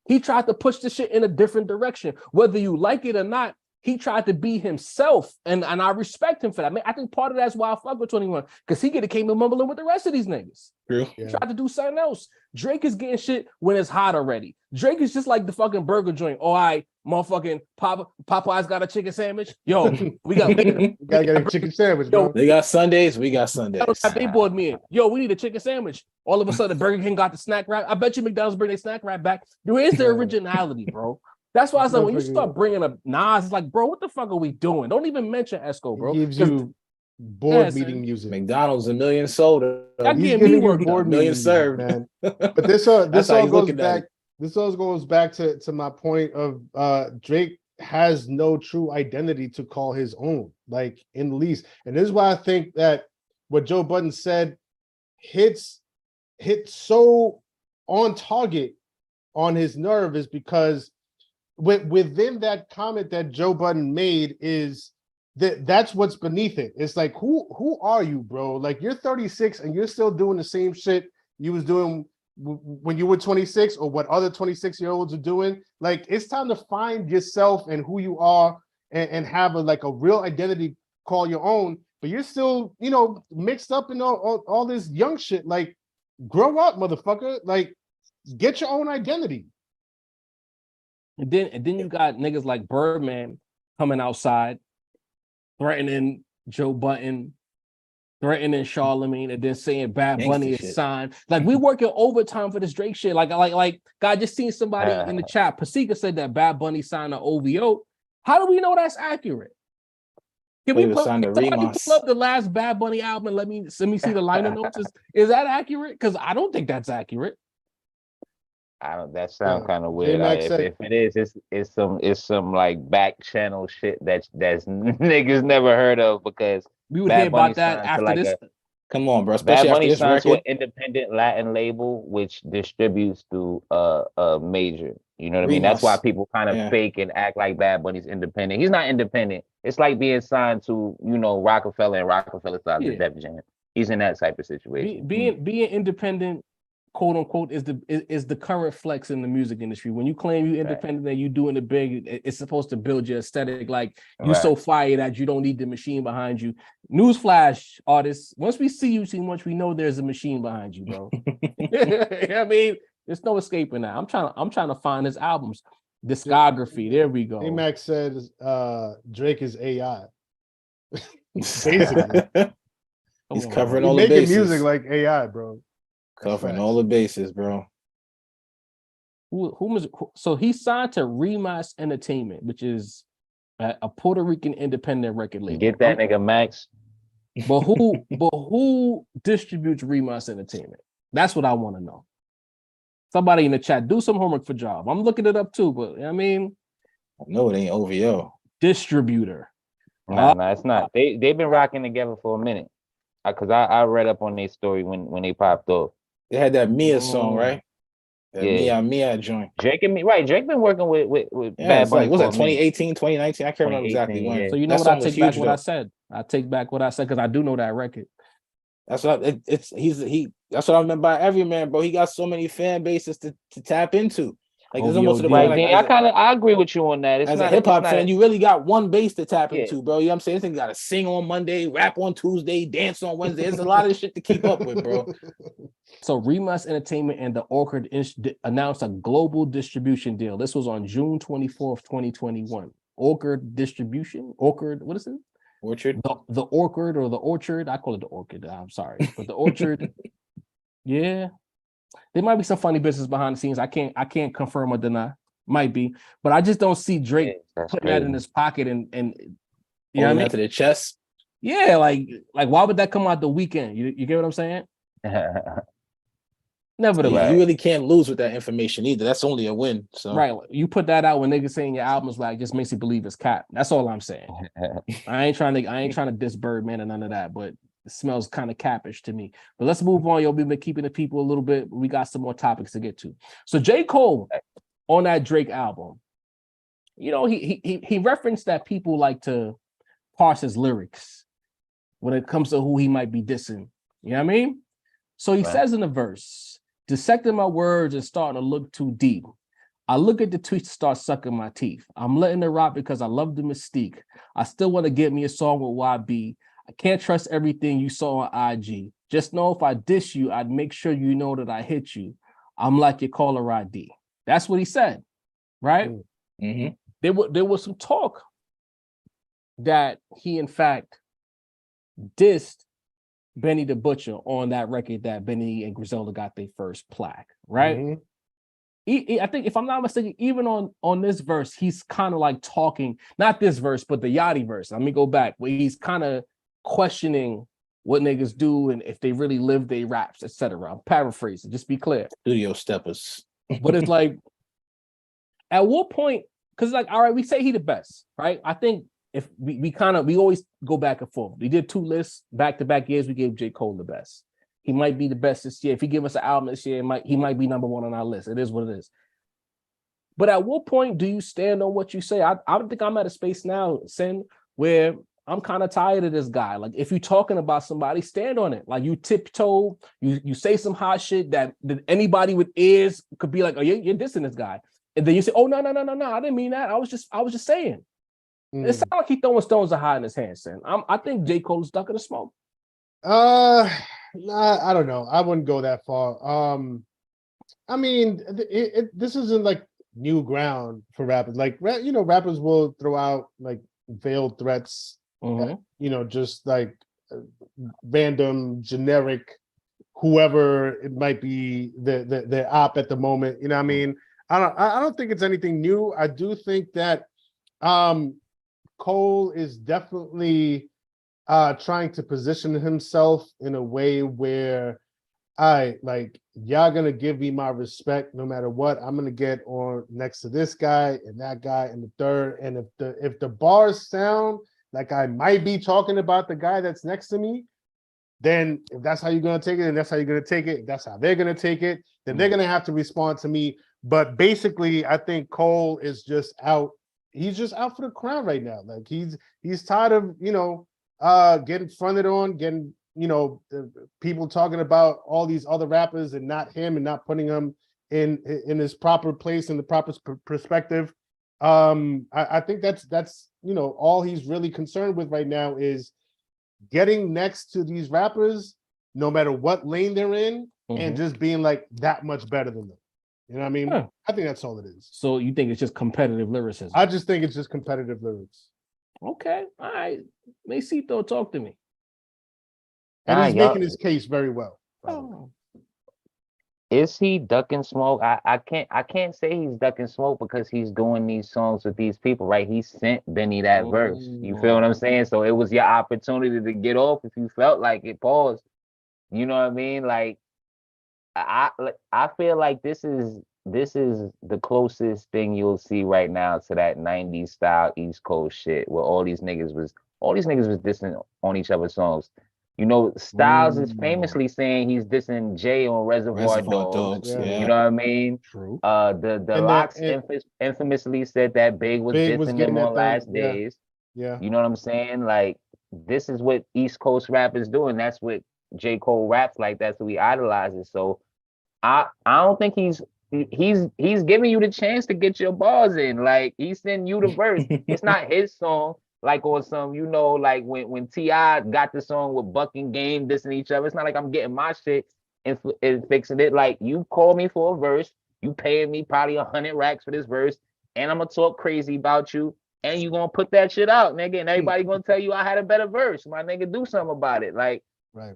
He tried to push the shit in a different direction. Whether you like it or not, he tried to be himself, and I respect him for that. I mean, I think part of that's why I fuck with 21, because he could have came in mumbling with the rest of these niggas. True. He tried to do something else. Drake is getting shit when it's hot already. Drake is just like the fucking burger joint. Oh, motherfucking Popeye's got a chicken sandwich. Yo, we gotta get a chicken sandwich, bro. They got Sundays, we got Sundays. They bought me in. Yo, we need a chicken sandwich. All of a sudden, Burger King got the snack wrap. I bet you McDonald's bring their snack wrap back. There is the originality, bro. That's why I said when you start bringing up Nas, it's like, bro, what the fuck are we doing? Don't even mention Esco, bro. He gives you board meeting music. McDonald's a million sold. He's giving me board million served, man. But this all goes back. This all goes back to my point of Drake has no true identity to call his own, like in the least. And this is why I think that what Joe Budden said hits so on target on his nerve is because within that comment that Joe Budden made is that's what's beneath it. It's like, who are you, bro? Like, you're 36 and you're still doing the same shit you was doing when you were 26, or what other 26-year-olds are doing. Like, it's time to find yourself and who you are and have a real identity, call your own. But you're still, mixed up in all this young shit. Like, grow up, motherfucker. Like, get your own identity. And then you got niggas like Birdman coming outside, threatening Joe Budden, threatening Charlemagne, and then saying Bad Bunny is signed. Like, we working overtime for this Drake shit. Like, God, just seen somebody in the chat. Pasika said that Bad Bunny signed an OVO. How do we know that's accurate? Can we pull up the last Bad Bunny album and let me see the liner notes? Is that accurate? Because I don't think that's accurate. That sounds kind of weird. If it is, it's some like back channel shit that's niggas never heard of, because we would hear about that after this. Come on, bro. Bad Bunny signs to an independent Latin label which distributes through a major. You know what I mean? That's why people kind of fake and act like Bad Bunny's independent. He's not independent. It's like being signed to, Rockefeller and Rockefeller signed to Def Jam. He's in that type of situation. Being independent quote unquote is the current flex in the music industry. When you claim you independent and you doing it big, it's supposed to build your aesthetic. Like you so fire that you don't need the machine behind you. Newsflash, artists, once we see you too much, we know there's a machine behind you, bro. I mean, there's no escaping that. I'm trying to find his albums. Discography. There we go. A-Max says Drake is AI. Basically. He's covering all the making bases. Music like AI, bro. Covering all the bases, bro. So he signed to Remas Entertainment, which is a Puerto Rican independent record label. Get that nigga Max. But who distributes Remas Entertainment? That's what I want to know. Somebody in the chat, do some homework for Job. I'm looking it up too, but I mean, I know it ain't OVO. Distributor. No, it's not. They've been rocking together for a minute. Because I read up on their story when they popped off. They had that Mia song, right? That Mia joint. Drake and me, right? Drake been working with Bad Bunny. Like, was that 2018, 2019? I can't remember exactly when. Yeah. So you know what? I take back what I said. I take back what I said because I do know that record. That's what that's what I remember by Every Man, bro. He got so many fan bases to tap into. Like there's almost to the point, like, I agree with you on that. As a hip hop fan, you really got one base to tap into, bro. You know what I'm saying? This thing got to sing on Monday, rap on Tuesday, dance on Wednesday. There's a lot of shit to keep up with, bro. So Remas Entertainment and the Orchard announced a global distribution deal. This was on June 24th, 2021. Orchard Distribution? Orchard, what is it? Orchard? The Orchard or the Orchard. I call it the Orchid. I'm sorry. But the Orchard. Yeah. There might be some funny business behind the scenes. I can't confirm or deny. Might be. But I just don't see Drake putting that in his pocket and you know what I mean? To the chest. Yeah, like why would that come out the weekend? You get what I'm saying? Nevertheless, you really can't lose with that information either. That's only a win. So right, you put that out when niggas saying your album's like just makes you believe it's cap. That's all I'm saying. I ain't trying to diss Birdman and none of that, but it smells kind of capish to me. But let's move on. Yo, we've been keeping the people a little bit. We got some more topics to get to. So J. Cole on that Drake album, you know, he referenced that people like to parse his lyrics when it comes to who he might be dissing. You know what I mean? So he says in the verse, dissecting my words and starting to look too deep. I look at the tweets to start sucking my teeth. I'm letting it rock because I love the mystique. I still want to get me a song with YB. I can't trust everything you saw on IG. Just know if I diss you, I'd make sure you know that I hit you. I'm like your caller ID. That's what he said, right? Mm-hmm. There was some talk that he, in fact, dissed Benny the Butcher on that record that Benny and Griselda got their first plaque, right? Mm-hmm. I think, if I'm not mistaken, even on this verse, he's kind of like talking, not this verse, but the Yachty verse. Let me go back, where he's kind of questioning what niggas do and if they really live their raps, etc. I'm paraphrasing, just be clear. Studio steppers. But it's like, at what point, because like, all right, we say he the best, right? I think if we always go back and forth. We did 2 lists back-to-back years. We gave J. Cole the best. He might be the best this year. If he give us an album this year, he might be number 1 on our list. It is what it is. But at what point do you stand on what you say? I think I'm at a space now, Sen, where I'm kind of tired of this guy. Like, if you're talking about somebody, stand on it. Like, you tiptoe, you say some hot shit that anybody with ears could be like, oh, you're dissing this guy. And then you say, oh, no, I didn't mean that. I was just saying. It sounds like he's throwing stones of hot in his hands, Sen. I think J. Cole is stuck in the smoke. Nah, I don't know. I wouldn't go that far. I mean, this isn't like new ground for rappers. Like, you know, rappers will throw out like veiled threats, you know, just like random, generic, whoever it might be, the op at the moment. You know what I mean? I don't think it's anything new. I do think that Cole is definitely trying to position himself in a way where y'all gonna give me my respect no matter what. I'm gonna get on next to this guy and that guy and the third. And if the bars sound like I might be talking about the guy that's next to me, then if that's how you're gonna take it, and that's how you're gonna take it, if that's how they're gonna take it, then they're gonna have to respond to me. But basically, I think Cole is just out. He's just out for the crown right now. Like he's tired of, you know, getting fronted on, getting, people talking about all these other rappers and not him, and not putting him in his proper place, in the proper perspective. I think that's all he's really concerned with right now is getting next to these rappers, no matter what lane they're in, and just being like that much better than them. You know what I mean? Huh. I think that's all it is. So you think it's just competitive lyricism? I just think it's just competitive lyrics. Okay, all right. Macito, talk to me. And he's making his case very well. Is he ducking smoke? I can't say he's ducking smoke because he's doing these songs with these people, right? He sent Benny that verse. You feel what I'm saying? So it was your opportunity to get off if you felt like it. Pause. You know what I mean? Like I feel like this is the closest thing you'll see right now to that 90s style East Coast shit where all these niggas was dissing on each other's songs. Styles is famously saying he's dissing Jay on Reservoir Dogs. Yeah. You know what I mean? True. The Locks infamously said that Big was dissing them on Last Days. Yeah. You know what I'm saying? Like, this is what East Coast rap is doing. That's what J. Cole raps like. That's what he idolizes. So I don't think he's giving you the chance to get your bars in. Like, he's sending you the verse. It's not his song. Like on some, like when T.I. got the song with Buck and Game dissing each other, it's not like I'm getting my shit and fixing it. Like, you call me for a verse, you paying me probably 100 racks for this verse, and I'm gonna talk crazy about you, and you gonna put that shit out, nigga, and everybody gonna tell you I had a better verse. My nigga, do something about it. Like,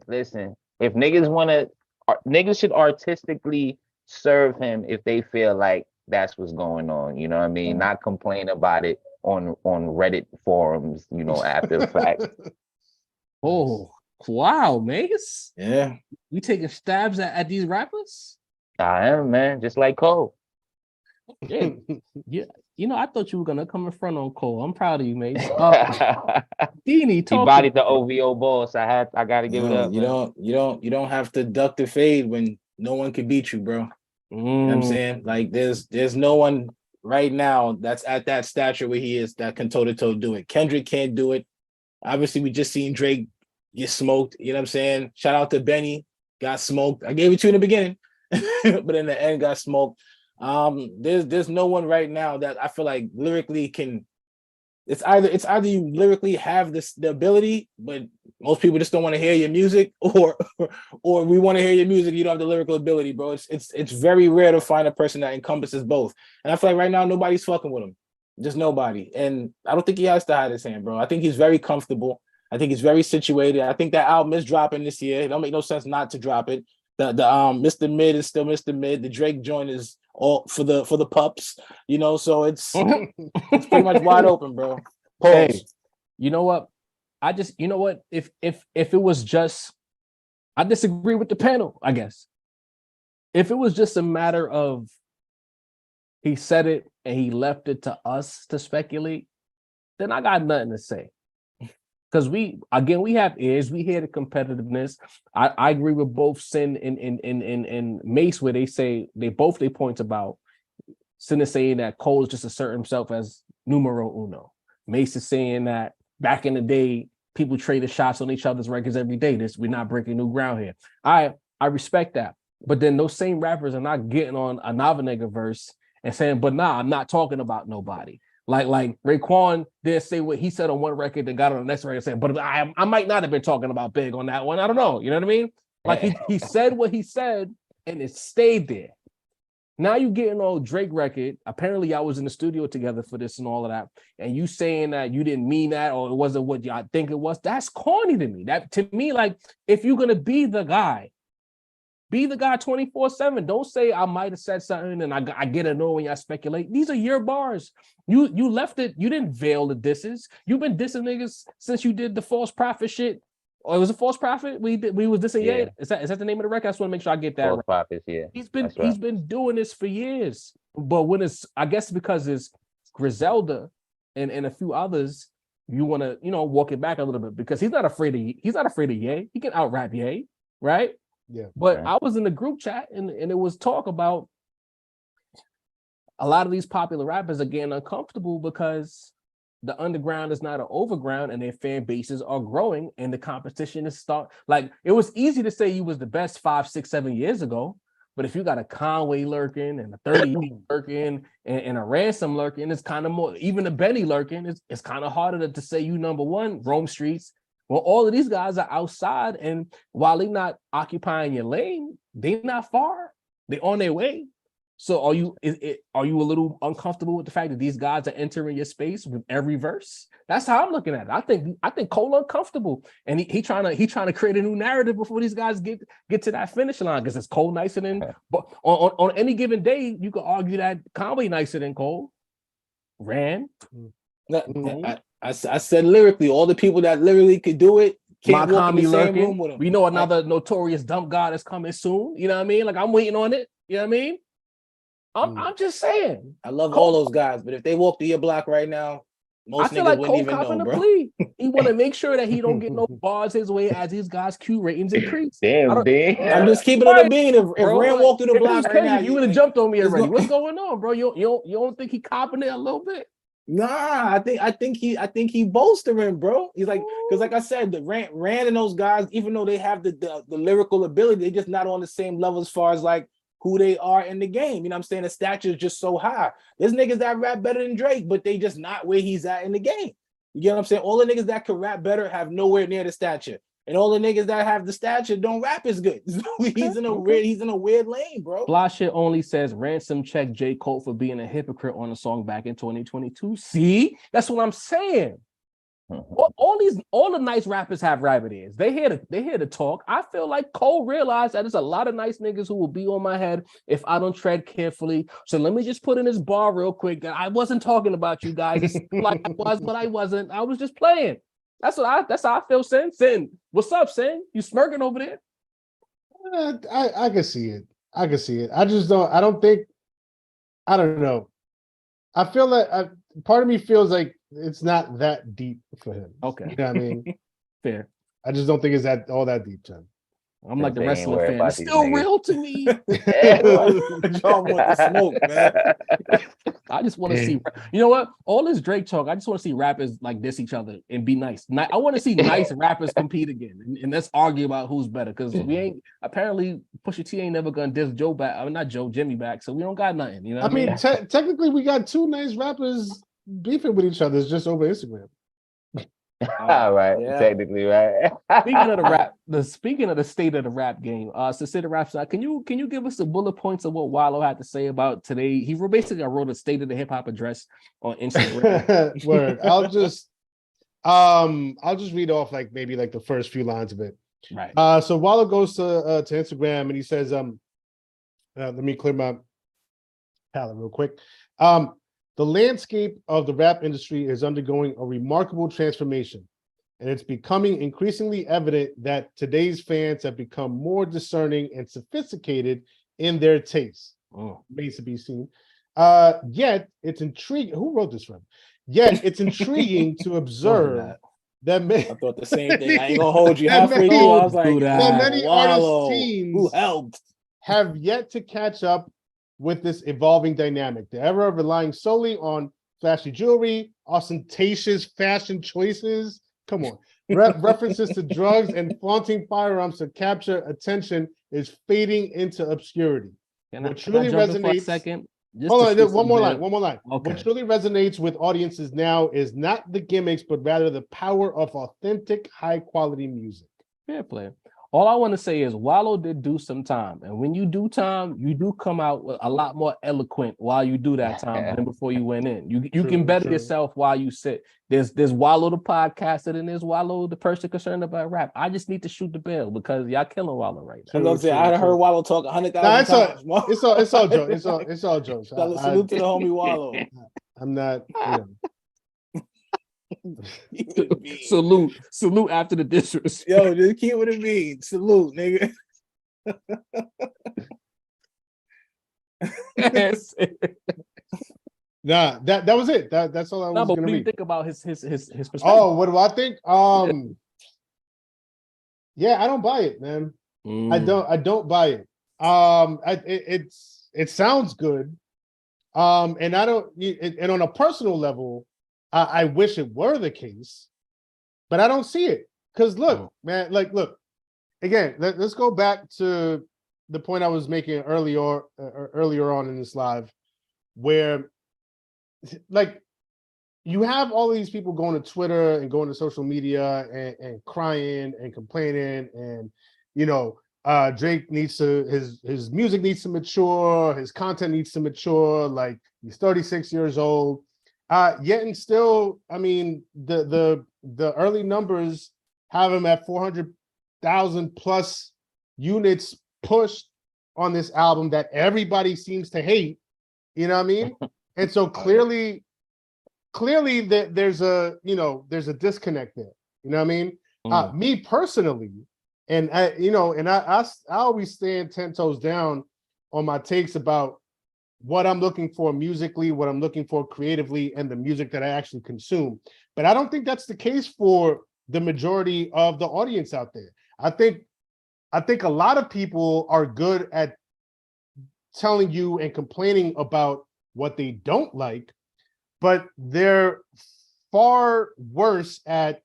listen, if niggas should artistically serve him if they feel like that's what's going on. You know what I mean? Not complain about it on Reddit forums, after the fact. Oh, wow, Mace. Yeah. We taking stabs at these rappers? I am, man, just like Cole. Yeah. I thought you were gonna come in front on Cole. I'm proud of you, Mace. Deanie, talk. He bodied the OVO boss. I gotta give it up. You don't have to duck the fade when no one can beat you, bro. You know what I'm saying? Like, there's no one right now that's at that stature where he is that can toe-to-toe do it. Kendrick can't do it. Obviously, we just seen Drake get smoked. You know what I'm saying? Shout out to Benny, got smoked. I gave it to you in the beginning, but in the end got smoked. There's no one right now that I feel like lyrically can. It's either you lyrically have the ability, but most people just don't want to hear your music, or we want to hear your music. You don't have the lyrical ability, bro. It's very rare to find a person that encompasses both. And I feel like right now nobody's fucking with him, just nobody. And I don't think he has to hide his hand, bro. I think he's very comfortable. I think he's very situated. I think that album is dropping this year. It don't make no sense not to drop it. The Mr. Mid is still Mr. Mid. The Drake joint is all for the pups, so it's pretty much wide open, bro. Pause. Hey, you know what? If it was just, I disagree with the panel, I guess. If it was just a matter of he said it and he left it to us to speculate, then I got nothing to say. Because we have ears, we hear the competitiveness. I agree with both Sin and Mace, where they point about Sin is saying that Cole is just assert himself as numero uno. Mace is saying that back in the day, people traded shots on each other's records every day. We're not breaking new ground here. I respect that. But then those same rappers are not getting on a Nava verse and saying, but nah, I'm not talking about nobody. Like Raekwon did say what he said on one record, then got on the next record saying, but I might not have been talking about Big on that one. I don't know. You know what I mean? Like he said what he said and it stayed there. Now you getting on Drake record. Apparently I was in the studio together for this and all of that. And you saying that you didn't mean that or it wasn't what y'all think it was. That's corny to me. That to me, like, if you're gonna be the guy 24/7. Don't say I might have said something and I get annoyed when y'all speculate. These are your bars. You left it. You didn't veil the disses. You've been dissing niggas since you did the false prophet shit. Or it was a false prophet. We was dissing. Yeah. Is that the name of the record? I just want to make sure I get that false right. Prophets, yeah. He's been doing this for years. But when I guess because it's Griselda and a few others, you want to walk it back a little bit because he's not afraid of Ye. He can out rap Ye, right? Yeah. But I was in the group chat and it was talk about a lot of these popular rappers are getting uncomfortable because the underground is not an overground, and their fan bases are growing, and the competition is like it was easy to say you was the best 5, 6, 7 years ago, but if you got a Conway lurking and a 30 lurking and a Ransom lurking, it's kind of more, even a Benny lurking, it's kind of harder to say you number one, roam streets. Well, all of these guys are outside, and while they're not occupying your lane, they're not far. They're on their way. So are you a little uncomfortable with the fact that these guys are entering your space with every verse? That's how I'm looking at it. I think Cole uncomfortable, and he trying to create a new narrative before these guys get to that finish line, because it's Cole nicer than. But on any given day, you could argue that Conway nicer than Cole. Ran. I said lyrically, all the people that literally could do it can't walk in the same room with him. We know another notorious dump guy that's coming soon. You know what I mean? Like, I'm waiting on it. You know what I mean? I'm just saying. I love Cole, all those guys, but if they walk through your block right now, most niggas wouldn't even know, bro. He want to make sure that he don't get no bars his way as these guys' Q ratings increase. Damn, big. I'm just keeping it a bean. If Ran walked through the block right now, you would have jumped on me already. What's going on, bro? You don't think he copping it a little bit? Nah, I think he bolstering, bro. He's like, because like I said, the Rand and those guys, even though they have the lyrical ability, they're just not on the same level as far as like who they are in the game. You know what I'm saying? The stature is just so high. There's niggas that rap better than Drake, but they just not where he's at in the game. You get what I'm saying? All the niggas that can rap better have nowhere near the stature. And all the niggas that have the stature don't rap as good. So he's in a weird lane, bro. Fly shit only says Ransom checked J. Cole for being a hypocrite on a song back in 2022. See? That's what I'm saying. All the nice rappers have rabbit ears. They here to talk. I feel like Cole realized that there's a lot of nice niggas who will be on my head if I don't tread carefully. So let me just put in this bar real quick that I wasn't talking about you guys. Like I was, but I wasn't. I was just playing. That's how I feel, Sin. Sin, what's up, Sin? You smirking over there? I can see it. I can see it. I just don't. I don't know. I feel like part of me feels like it's not that deep for him. Okay, you know what I mean? Fair. I just don't think it's that all that deep to him. I'm like the wrestling fan. It's still real to me. Y'all want the smoke, man. I just want to see. You know what? All this Drake talk. I just want to see rappers like diss each other and be nice. I want to see nice rappers compete again, and let's argue about who's better. Because we ain't apparently Pusha T ain't never gonna diss Joe back. I mean, not Joe, Jimmy back. So we don't got nothing. You know. What I mean, technically, we got two nice rappers beefing with each other. It's just over Instagram. All right, yeah. Technically, right. Speaking of the state of the rap game, City Rap Side, can you give us the bullet points of what Wallow had to say about today? He basically wrote a state of the hip hop address on Instagram. Word. I'll just read off maybe the first few lines of it. Right. So Wallow goes to Instagram and he says, let me clear my palette real quick. The landscape of the rap industry is undergoing a remarkable transformation, and it's becoming increasingly evident that today's fans have become more discerning and sophisticated in their tastes. Remains to be seen. Yet it's intriguing. Who wrote this from? Yet it's intriguing to observe that I thought the same thing. I ain't gonna hold you halfway through. I was like, that many Wallow, artist teams who helped have yet to catch up with this evolving dynamic. The era of relying solely on flashy jewelry, ostentatious fashion choices, come on, references to drugs and flaunting firearms to capture attention is fading into obscurity. What truly resonates. Hold on, one more line. Okay. What truly resonates with audiences now is not the gimmicks, but rather the power of authentic, high-quality music. Fair play. All I want to say is Wallow did do some time. And when you do time, you do come out a lot more eloquent while you do that time than before you went in. You can better yourself while you sit. There's Wallow the podcaster and there's Wallow the person concerned about rap. I just need to shoot the bell because y'all killing Wallow right now. I heard Wallow talk 100,000 times. It's all jokes. It's all jokes. Salute to the homie Wallow. I'm not. Salute after the disrespect. Yo, just keep what it means. Salute, nigga. Nah, that was it. That's all I was but gonna what do you read. think about his perspective? Oh, what do I think? Yeah, I don't buy it, man. I don't buy it. It sounds good. And I don't. And on a personal level, I wish it were the case, but I don't see it. Because look, man, like, look, again, let's go back to the point I was making earlier on in this live, where, like, you have all these people going to Twitter and going to social media and crying and complaining, and Drake needs to his music needs to mature, his content needs to mature. Like, he's 36 years old, yet and still, I mean, the early numbers have him at 400,000 plus units pushed on this album that everybody seems to hate. You know what I mean? And so clearly that there's a disconnect there. You know what I mean? Me personally, and I always stand 10 toes down on my takes about what I'm looking for musically, what I'm looking for creatively, and the music that I actually consume. But I don't think that's the case for the majority of the audience out there. I think a lot of people are good at telling you and complaining about what they don't like, but they're far worse at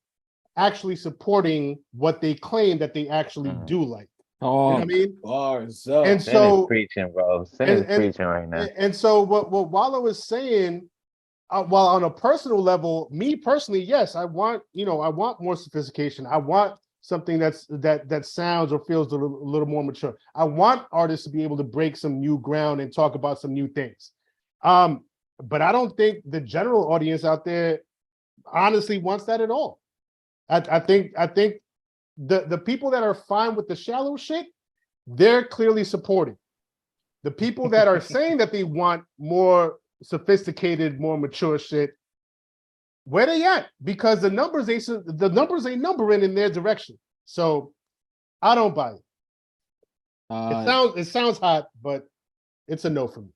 actually supporting what they claim that they actually do like. You know what I mean? Bars up. And so is preaching, bro. Sin is preaching right now. And so what Wallow is saying, while on a personal level, me personally, yes, I want more sophistication. I want something that sounds or feels a little more mature. I want artists to be able to break some new ground and talk about some new things. But I don't think the general audience out there honestly wants that at all. I think the people that are fine with the shallow shit, they're clearly supporting. The people that are saying that they want more sophisticated, more mature shit, where they at? Because the numbers ain't numbering in their direction. So I don't buy it. It sounds hot, but it's a no for me.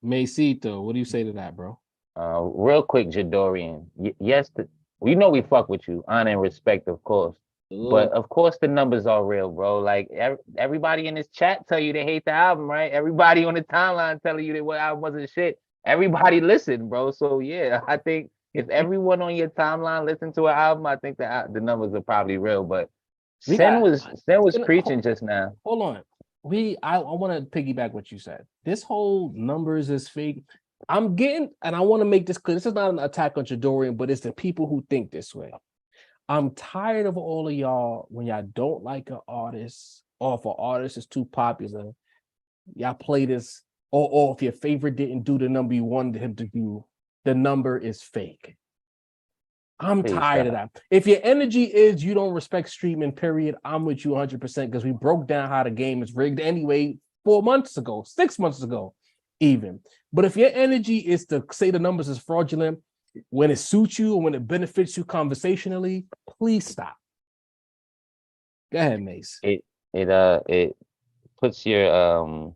Macito, what do you say to that, bro? Real quick, Jadorian. Yes, we know we fuck with you, honor and respect, of course. Ooh. But of course the numbers are real, bro. Like everybody in this chat tell you they hate the album, right? Everybody on the timeline telling you that what album wasn't shit. Everybody listen, bro. So yeah, I think if everyone on your timeline listened to an album, I think the numbers are probably real. But Sin was preaching just now. Hold on. I want to piggyback what you said. This whole numbers is fake. I'm getting, and I want to make this clear. This is not an attack on Jadorian, but it's the people who think this way. I'm tired of all of y'all when y'all don't like an artist, or if an artist is too popular, y'all play this, or if your favorite didn't do the number you wanted him to do, the number is fake. I'm tired of that. If your energy is you don't respect streaming, period, I'm with you 100% because we broke down how the game is rigged anyway 4 months ago, 6 months ago, even. But if your energy is to say the numbers is fraudulent when it suits you and when it benefits you conversationally, please stop. Go ahead, Mace. It puts your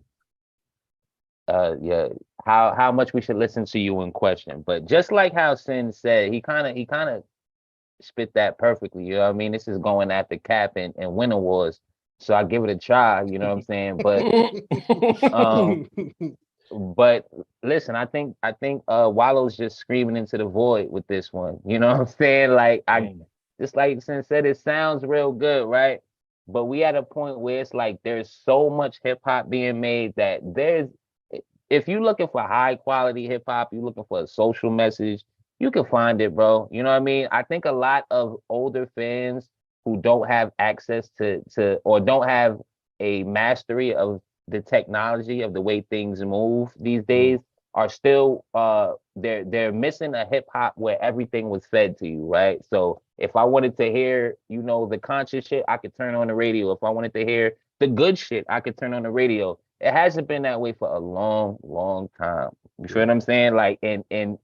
how much we should listen to you in question. But just like how Sin said, he kind of spit that perfectly. You know what I mean? This is going after Cap and Winter Wars. So I give it a try, you know what I'm saying? But listen, I think Wallow's just screaming into the void with this one. You know what I'm saying? Like just like Sin said, it sounds real good, right? But we at a point where it's like there's so much hip hop being made that if you're looking for high quality hip hop, you're looking for a social message, you can find it, bro. You know what I mean? I think a lot of older fans who don't have access to or don't have a mastery of the technology of the way things move these days are still they're missing a hip hop where everything was fed to you, right? So if I wanted to hear, the conscious shit, I could turn on the radio. If I wanted to hear the good shit, I could turn on the radio. It hasn't been that way for a long, long time. You feel what I'm saying? Like, and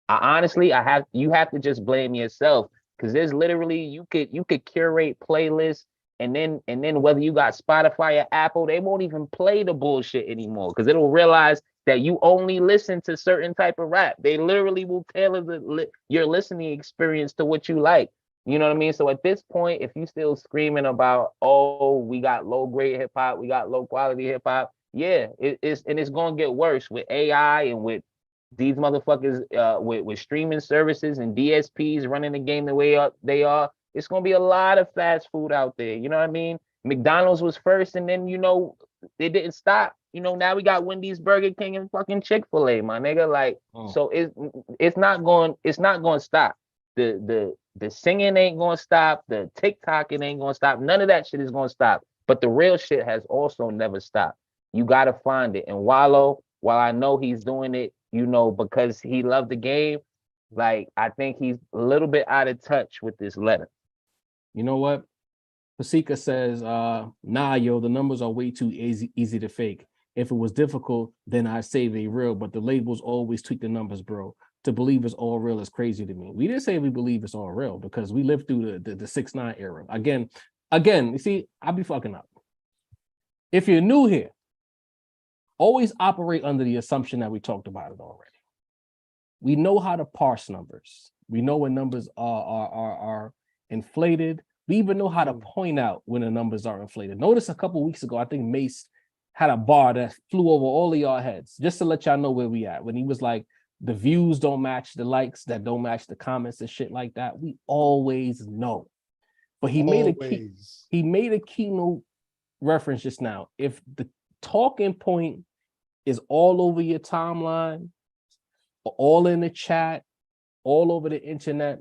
I honestly, you have to just blame yourself because there's literally you could curate playlists and then whether you got Spotify or Apple, they won't even play the bullshit anymore because it'll realize that you only listen to certain type of rap. They literally will tailor your listening experience to what you like. You know what I mean? So at this point, if you still screaming about, oh, we got low grade hip hop, we got low quality hip hop, yeah, it's going to get worse with AI and with these motherfuckers with streaming services and DSPs running the game the way they are, it's gonna be a lot of fast food out there. You know what I mean? McDonald's was first, and then they didn't stop. Now we got Wendy's, Burger King, and fucking Chick-fil-A, my nigga. Like, so it's not going to stop. The singing ain't gonna stop. The TikToking ain't gonna stop. None of that shit is gonna stop. But the real shit has also never stopped. You gotta find it. And Wallow, while I know he's doing it, because he loved the game, like I think he's a little bit out of touch with this letter. You know what? Pasika says, nah, yo, the numbers are way too easy to fake. If it was difficult, then I'd say they real, but the labels always tweak the numbers, bro. To believe it's all real is crazy to me. We didn't say we believe it's all real because we lived through the 6ix9ine era. Again, you see, I be fucking up. If you're new here, always operate under the assumption that we talked about it already. We know how to parse numbers. We know when numbers are inflated. We even know how to point out when the numbers are inflated. Notice a couple weeks ago, I think Mace had a bar that flew over all of y'all heads, just to let y'all know where we at. When he was like, the views don't match the likes, that don't match the comments and shit like that. We always know. But he made a keynote reference just now. If the talking point is all over your timeline, all in the chat, all over the internet,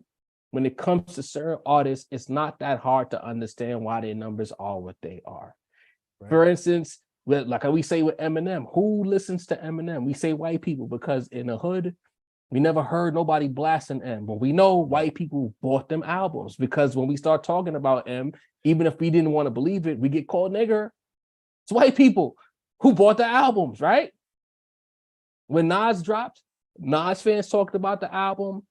when it comes to certain artists, it's not that hard to understand why their numbers are what they are. Right. For instance, like we say with Eminem, who listens to Eminem? We say white people because in the hood, we never heard nobody blasting M. But we know white people bought them albums because when we start talking about M, even if we didn't want to believe it, we get called nigger. It's white people who bought the albums, right? When Nas dropped, Nas fans talked about the album.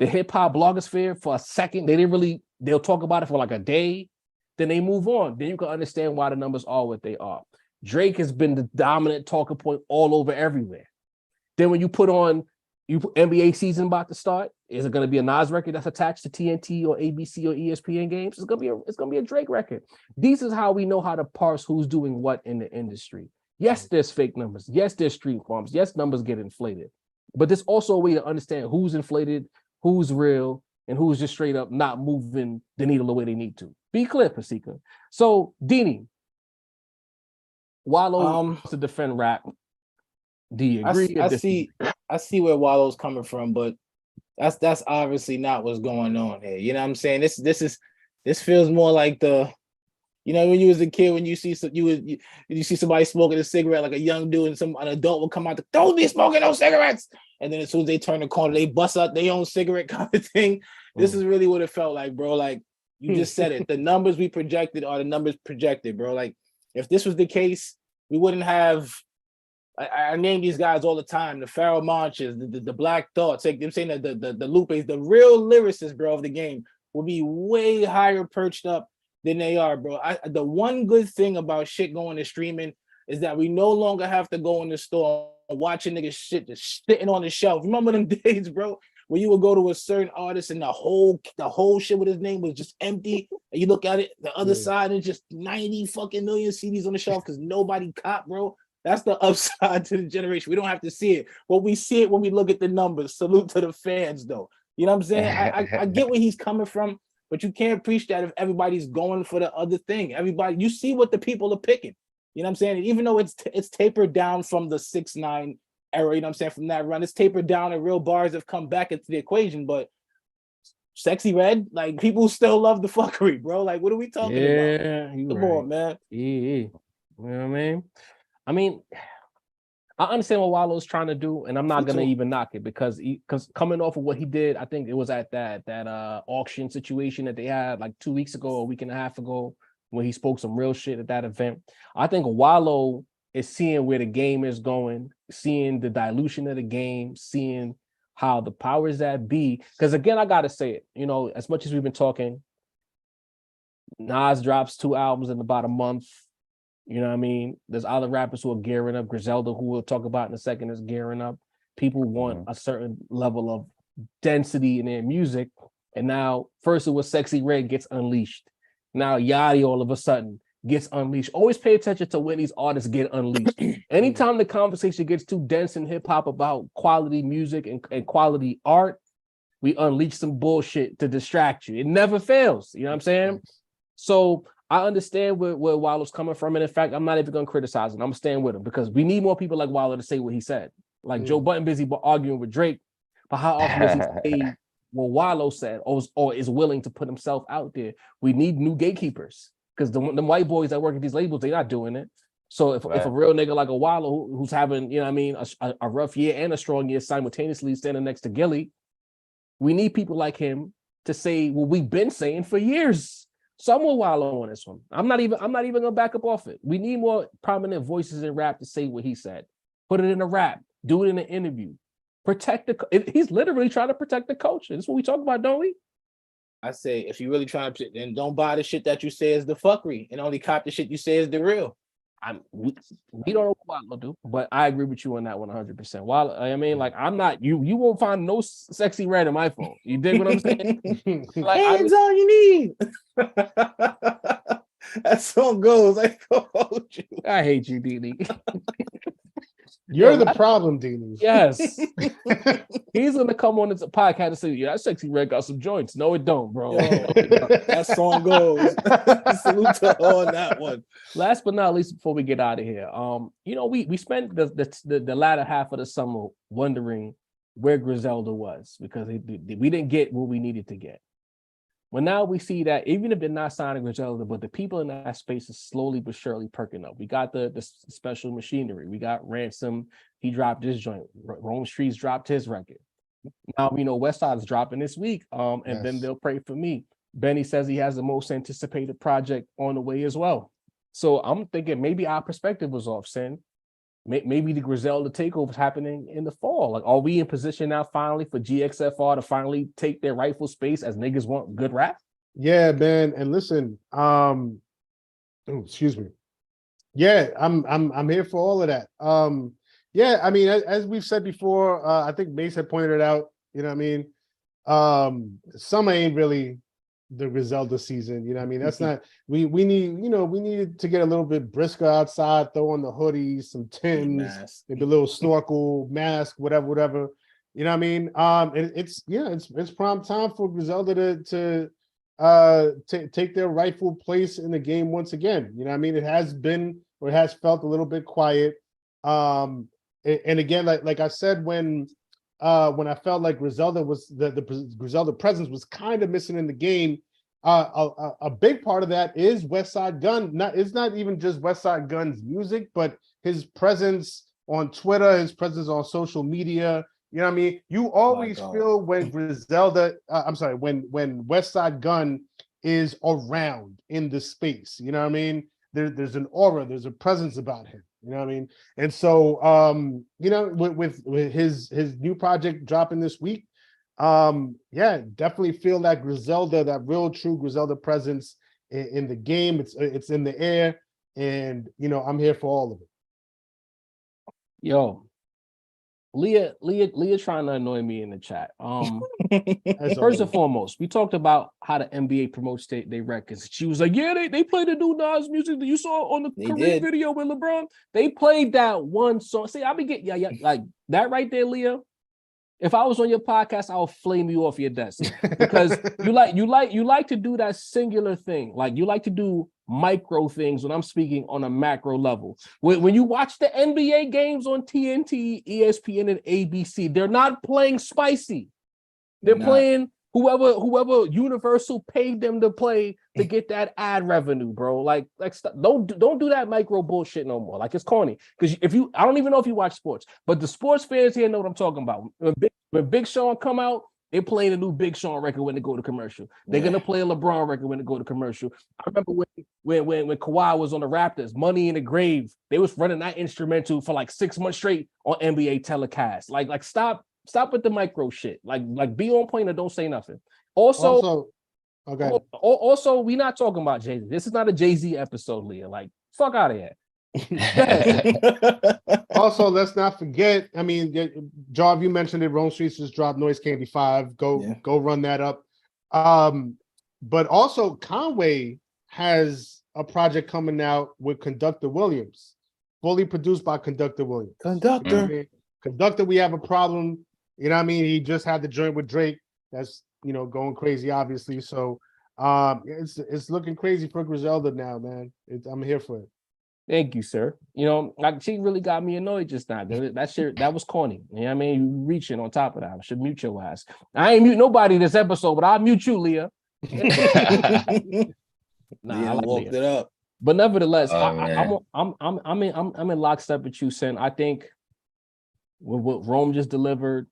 The hip hop blogosphere for a second, they'll talk about it for like a day, then they move on. Then you can understand why the numbers are what they are. Drake has been the dominant talking point all over everywhere. Then when you put NBA season about to start, is it going to be a Nas record that's attached to TNT or ABC or ESPN games? It's going to be a Drake record. This is how we know how to parse who's doing what in the industry. Yes, there's fake numbers. Yes, there's street farms. Yes, numbers get inflated. But there's also a way to understand who's inflated, who's real, and who's just straight up not moving the needle the way they need to. Be clear, Pasika. So, Dini, Wallow to defend rap. Do you agree? I see where Wallow's coming from, but that's obviously not what's going on here. You know what I'm saying? This feels more like when you was a kid, when you see somebody smoking a cigarette, like a young dude, and an adult will come out, don't be smoking those cigarettes. And then as soon as they turn the corner, they bust out their own cigarette kind of thing. This is really what it felt like, bro. Like you just said it. The numbers we projected are the numbers projected, bro. Like if this was the case, we wouldn't have. I name these guys all the time: the Pharaoh Monches, the Black Thoughts. Like them saying that the Lupes, the real lyricists, bro, of the game will be way higher perched up than they are, bro. The one good thing about shit going to streaming is that we no longer have to go in the store and watch a nigga shit just sitting on the shelf. Remember them days, bro, where you would go to a certain artist and the whole shit with his name was just empty, and you look at it, the other side is just 90 fucking million CDs on the shelf because nobody caught, bro. That's the upside to the generation. We don't have to see it, but we see it when we look at the numbers. Salute to the fans, though. You know what I'm saying? I get where he's coming from, but you can't preach that if everybody's going for the other thing. Everybody, you see what the people are picking. You know what I'm saying? And even though it's tapered down from the 6ix9ine era, you know what I'm saying, from that run, it's tapered down and real bars have come back into the equation, but Sexy Red, like people still love the fuckery, bro. Like, what are we talking about? Come on, man. Yeah. You know what I mean, I understand what Wallow's trying to do, and I'm not gonna even knock it because coming off of what he did, I think it was at that auction situation that they had like 2 weeks ago, a week and a half ago, when he spoke some real shit at that event. I think Wallow is seeing where the game is going, seeing the dilution of the game, seeing how the powers that be. Because again, I gotta say it, as much as we've been talking, Nas drops 2 albums in about a month. You know what I mean? There's other rappers who are gearing up. Griselda, who we'll talk about in a second, is gearing up. People want a certain level of density in their music. And now, first it was Sexy Red gets unleashed. Now Yachty all of a sudden gets unleashed. Always pay attention to when these artists get unleashed. Anytime the conversation gets too dense in hip hop about quality music and quality art, we unleash some bullshit to distract you. It never fails. You know what I'm saying? So I understand where Wallow's coming from. And in fact, I'm not even going to criticize it. I'm going to stand with him because we need more people like Wallow to say what he said. Like Joe Budden busy arguing with Drake, but how often does he say what Wallow said or is willing to put himself out there? We need new gatekeepers because the white boys that work at these labels, they're not doing it. So if a real nigga like a Wallow who's having, you know what I mean, a rough year and a strong year simultaneously standing next to Gilly, we need people like him to say what we've been saying for years. So I'm with Wallow on this one. I'm not even gonna back up off it. We need more prominent voices in rap to say what he said. Put it in a rap, do it in an interview. He's literally trying to protect the culture. That's what we talk about, don't we? I say, if you really trying to, then don't buy the shit that you say is the fuckery and only cop the shit you say is the real. We don't know what Wallow do, but I agree with you on that 100%. Wallow, I mean, like I'm not you won't find no sexy red in my phone. You dig what I'm saying? Like, hands all you need. That song goes. I told you. I hate you, Dini. You're the problem, Dini. Yes. He's gonna come on this podcast and say, "Yeah, that sexy red got some joints." No, it don't, bro. That song goes. Salute to on that one. Last but not least, before we get out of here, we spent the latter half of the summer wondering where Griselda was because we didn't get what we needed to get. Well, now we see that even if they're not signing Griselda, but the people in that space is slowly but surely perking up. We got the special machinery. We got Ransom. He dropped his joint. Rome Streets dropped his record. Now we know Westside's dropping this week. And then they'll pray for me. Benny says he has the most anticipated project on the way as well. So I'm thinking maybe our perspective was off, Sin. Maybe the Griselda takeover is happening in the fall. Like, are we in position now finally for GXFR to finally take their rightful space as niggas want good rap? Yeah, man. And listen, excuse me. Yeah, I'm here for all of that. Yeah, I mean, as we've said before, I think Mace had pointed it out. You know what I mean? Summer ain't really the Griselda season. You know what I mean? That's not. We need to get a little bit brisker outside. Throw on the hoodies, some Timbs, maybe a little snorkel, mask, whatever. You know what I mean? It's prime time for Griselda to take their rightful place in the game once again. You know what I mean? It has been, or it has felt a little bit quiet. And again, like I said, when I felt like Griselda was the Griselda presence was kind of missing in the game, a big part of that is Westside Gunn. It's not even just Westside Gunn's music, but his presence on Twitter, his presence on social media. You know what I mean? You always feel when Griselda, when Westside Gunn is around in the space. You know what I mean? There's an aura, there's a presence about him. You know what I mean? And so, with his new project dropping this week, definitely feel that Griselda, that real true Griselda presence in the game. It's in the air, and I'm here for all of it. Yo, Leah trying to annoy me in the chat. First and foremost, we talked about how the NBA promotes their records. She was like, yeah, they played the new Nas music that you saw on the Kareem video with LeBron. They played that one song. See, I be getting like that right there, Leah. If I was on your podcast, I'll flame you off your desk because you like to do that singular thing. Like you like to do micro things when I'm speaking on a macro level. When you watch the NBA games on TNT, ESPN, and ABC, they're not playing spicy. They're playing whoever Universal paid them to play to get that ad revenue, bro. Like don't do that micro bullshit no more. Like it's corny. Because I don't even know if you watch sports, but the sports fans here know what I'm talking about. When Big Sean come out, they're playing a new Big Sean record when they go to commercial. They're gonna play a LeBron record when they go to commercial. I remember when Kawhi was on the Raptors, Money in the Grave, they was running that instrumental for like 6 months straight on NBA telecast. Like stop with the micro shit. Like be on point and don't say nothing. Also, we not talking about Jay-Z. This is not a Jay-Z episode, Leah. Like, fuck out of here. Also, let's not forget, I mean, Jarv, you mentioned it, Rome Streets just dropped Noise Candy 5. Go run that up. But also Conway has a project coming out with Conductor Williams, fully produced by Conductor Williams. Conductor. You know what I mean? Conductor, we have a problem. You know what I mean? He just had the joint with Drake. That's, you know, going crazy, obviously. So it's looking crazy for Griselda now, man. I'm here for it. Thank you, sir. You know, like she really got me annoyed just now. That shit, that was corny. You know what I mean? You reaching on top of that. I should mute your ass. I ain't mute nobody this episode, but I'll mute you, Leah. Nah, I walked it up. But nevertheless, I'm in lockstep with you, Sin. I think with what Rome just delivered,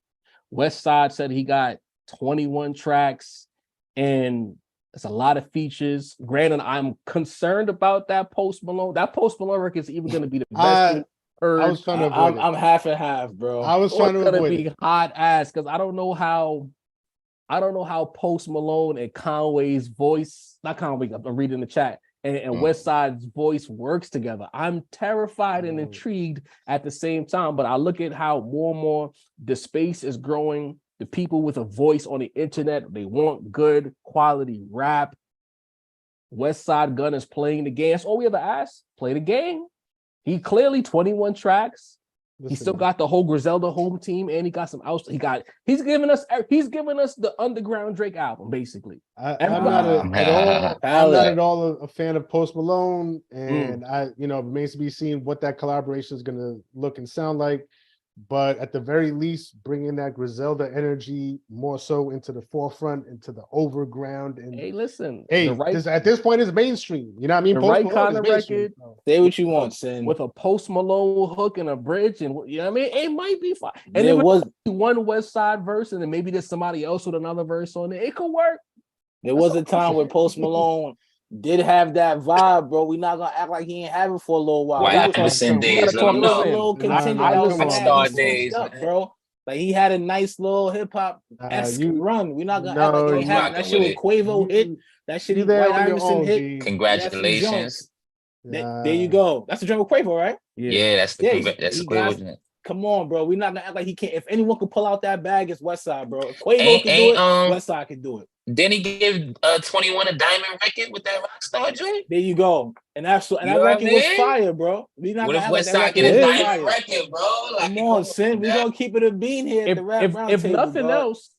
West Side said he got 21 tracks, and it's a lot of features. Granted, I'm concerned about that Post Malone. That Post Malone record is even going to be the best. I was trying to avoid it. I'm half and half, bro. I was trying to avoid it. Hot ass because I don't know how Post Malone and Conway's voice, not Conway, I'm reading the chat, and West Side's voice works together. I'm terrified and intrigued at the same time, but I look at how more and more the space is growing. The people with a voice on the internet, they want good quality rap. West Side Gun is playing the game. That's all we ever asked. Play the game. He clearly 21 tracks. He still got the whole Griselda home team, and he got some outs. He's giving us the underground Drake album, basically. I'm not at all a fan of Post Malone, and remains to be seen what that collaboration is going to look and sound like. But at the very least, bringing that Griselda energy more so into the forefront, into the overground. And hey, listen, at this point, it's mainstream. You know what I mean? The right kind of record. Say what you want, Sin. With a Post Malone hook and a bridge, and you know what I mean? It might be fine. And there was one West Side verse, and then maybe there's somebody else with another verse on it. It could work. There was a time where Post Malone did have that vibe, bro. We not gonna act like he ain't have it for a little while. White Emerson days, Star days, bro. Like he had a nice little hip hop run. We not gonna act like he had that shit with Quavo hit. That shit White Emerson hit. Congratulations. There you go. That's the drum with Quavo, right? Yeah, that's the Quavo. Come on, bro. We not gonna act like he can't. If anyone could pull out that bag, it's West Side, bro. If Quavo can do it, West Side can do it. Didn't he give 21 a diamond record with that Rockstar joint? There you go. And that record was fire, bro. We not what if West Side get a diamond record, bro? Like, come on, Sin. We gonna keep it a bean here at the rap round if table, nothing else,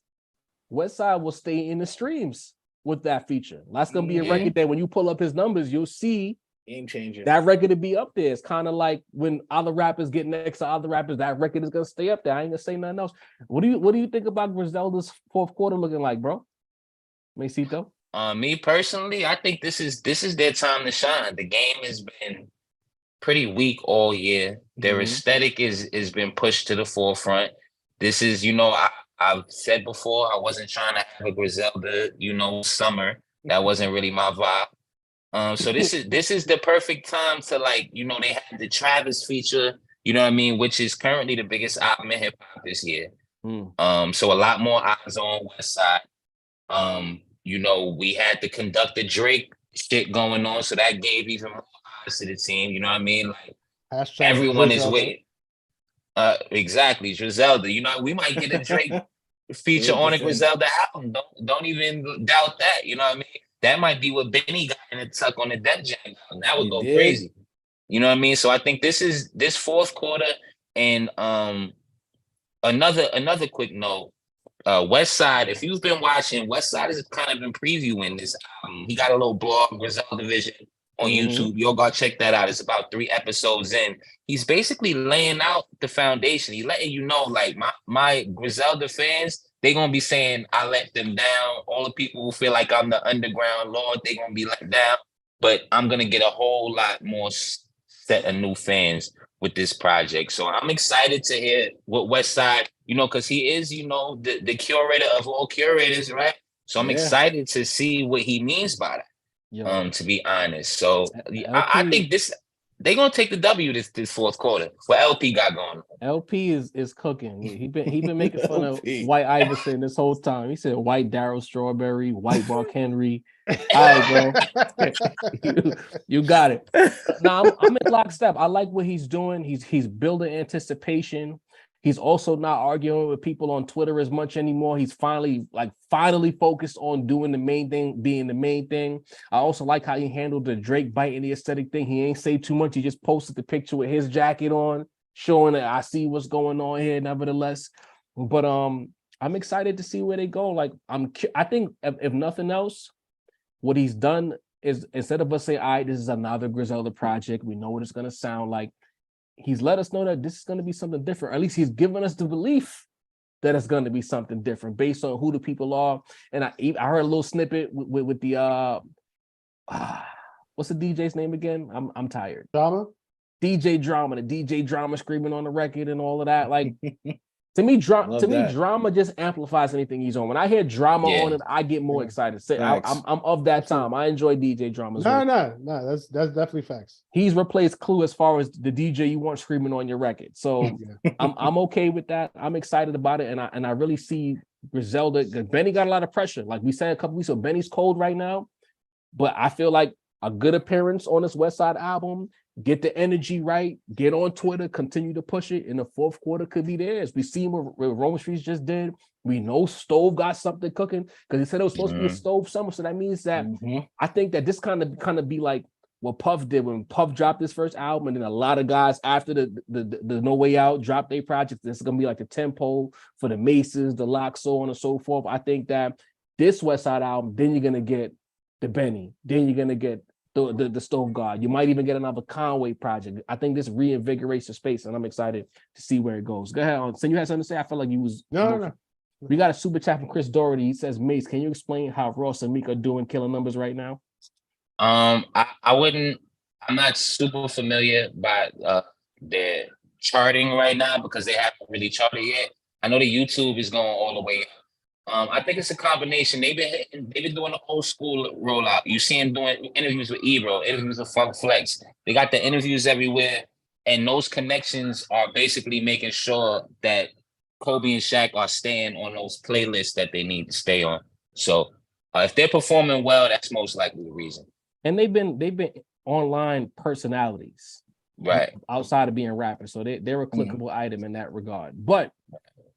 West Side will stay in the streams with that feature. That's gonna be a record that when you pull up his numbers, you'll see game changer. That record to be up there. It's kind of like when other rappers get next to other rappers, that record is gonna stay up there. I ain't gonna say nothing else. What do you think about Griselda's fourth quarter looking like, bro? Mesito? Me personally, I think this is their time to shine. The game has been pretty weak all year. Their aesthetic is been pushed to the forefront. This is, I've said before, I wasn't trying to have a Griselda, summer. That wasn't really my vibe. So this is the perfect time to they had the Travis feature, which is currently the biggest album in hip hop this year. So a lot more eyes on West Side. We had the Conductor Drake shit going on, so that gave even more eyes to the team. You know what I mean? Like everyone is waiting. Exactly, Griselda. We might get a Drake feature on a Griselda album. Don't even doubt that. You know what I mean? That might be what Benny got in a tuck on the Def Jam album. That would go crazy. You know what I mean? So I think this fourth quarter, and another quick note. West Side, if you've been watching, West Side has kind of been previewing this album. He got a little blog, Griselda Vision, on YouTube. Y'all gotta check that out. It's about 3 episodes in. He's basically laying out the foundation. He's letting you know, like, my Griselda fans, they gonna be saying I let them down. All the people who feel like I'm the underground lord, they gonna be let down. But I'm gonna get a whole lot more set of new fans with this project. So I'm excited to hear what West Side, because he is, the curator of all curators, right? So I'm excited to see what he means by that, to be honest. So I think they're going to take the W this fourth quarter. What LP got going on. LP is cooking. He been making fun of White Iverson this whole time. He said white Darryl Strawberry, white Mark Henry. All right, bro. you got it. Now I'm in lockstep. I like what he's doing. He's building anticipation. He's also not arguing with people on Twitter as much anymore. He's finally focused on doing the main thing, being the main thing. I also like how he handled the Drake biting the aesthetic thing. He ain't say too much. He just posted the picture with his jacket on, showing that I see what's going on here, nevertheless. But I'm excited to see where they go. Like, I think if nothing else, what he's done is, instead of us saying, all right, this is another Griselda project, we know what it's gonna sound like, he's let us know that this is going to be something different. Or at least he's given us the belief that it's going to be something different based on who the people are. And I heard a little snippet with the what's the DJ's name again? I'm tired. Drama? DJ Drama, the DJ Drama screaming on the record and all of that. Like, to me, Drama just amplifies anything he's on. When I hear Drama on it, I get more excited. I'm of that time. I enjoy DJ Drama's work. No, that's definitely facts. He's replaced Clue as far as the DJ you want screaming on your record. So I'm okay with that. I'm excited about it, and I really see Griselda. Benny got a lot of pressure. Like we said a couple weeks ago, Benny's cold right now, but I feel like a good appearance on this West Side album, get the energy right, get on Twitter, continue to push it, and the fourth quarter could be theirs. We see what Rome Streets just did. We know Stove got something cooking because he said it was supposed to be a Stove summer. So that means that I think that this kind of be like what Puff did when Puff dropped his first album, and then a lot of guys after the No Way Out dropped their projects. This is gonna be like the tempo for the Maces, the Lock, so on and so forth. I think that this West Side album, then you're gonna get the Benny, then you're gonna get the Stove God. You might even get another Conway project. I think this reinvigorates the space, and I'm excited to see where it goes. Go ahead. So you had something to say? I felt like you was no. We got a super chat from Chris Doherty. He says, Mace, can you explain how Ross and Meek are doing killing numbers right now? I'm not super familiar by their charting right now because they haven't really charted yet. I know the YouTube is going all the way up. I think it's a combination. They've been doing the old school rollout. You see them doing interviews with Ebro, interviews with Funk Flex. They got the interviews everywhere, and those connections are basically making sure that Kobe and Shaq are staying on those playlists that they need to stay on. So if they're performing well, that's most likely the reason. And they've been online personalities, right, outside of being rappers. So they're a clickable item in that regard. But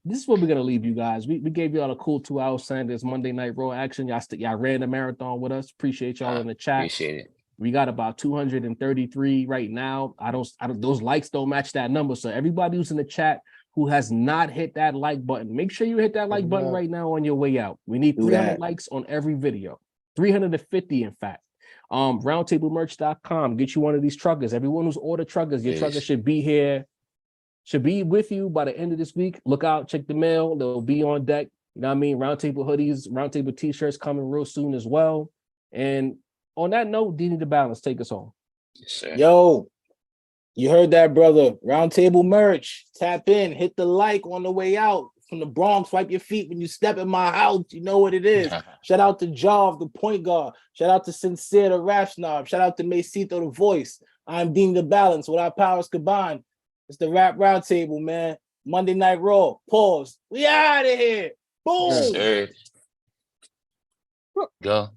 this is what we're gonna leave you guys. We gave y'all a cool 2 hours Sundays Monday Night Raw action. Y'all ran the marathon with us. Appreciate y'all in the chat. Appreciate it. We got about 233 right now. I don't those likes don't match that number. So everybody who's in the chat who has not hit that like button, make sure you hit that like button right now on your way out. We need 300 likes on every video. 350, in fact. Roundtablemerch.com. Get you one of these truckers. Everyone who's ordered truckers, your trucker should be here. Should be with you by the end of this week. Look out, check the mail. They'll be on deck. You know what I mean? Roundtable hoodies, Roundtable t-shirts coming real soon as well. And on that note, Dini the Balance, take us home. Yes, sir. Yo, you heard that, brother. Roundtable merch. Tap in, hit the like on the way out. From the Bronx, wipe your feet when you step in my house. You know what it is. Shout out to Jav, the point guard. Shout out to Sincere, the rap snob. Shout out to Macito, the voice. I'm Dean the Balance. With our powers combined, it's the Rap Roundtable, man. Monday Night Raw. Pause. We out of here. Boom. Yes, sir. Go.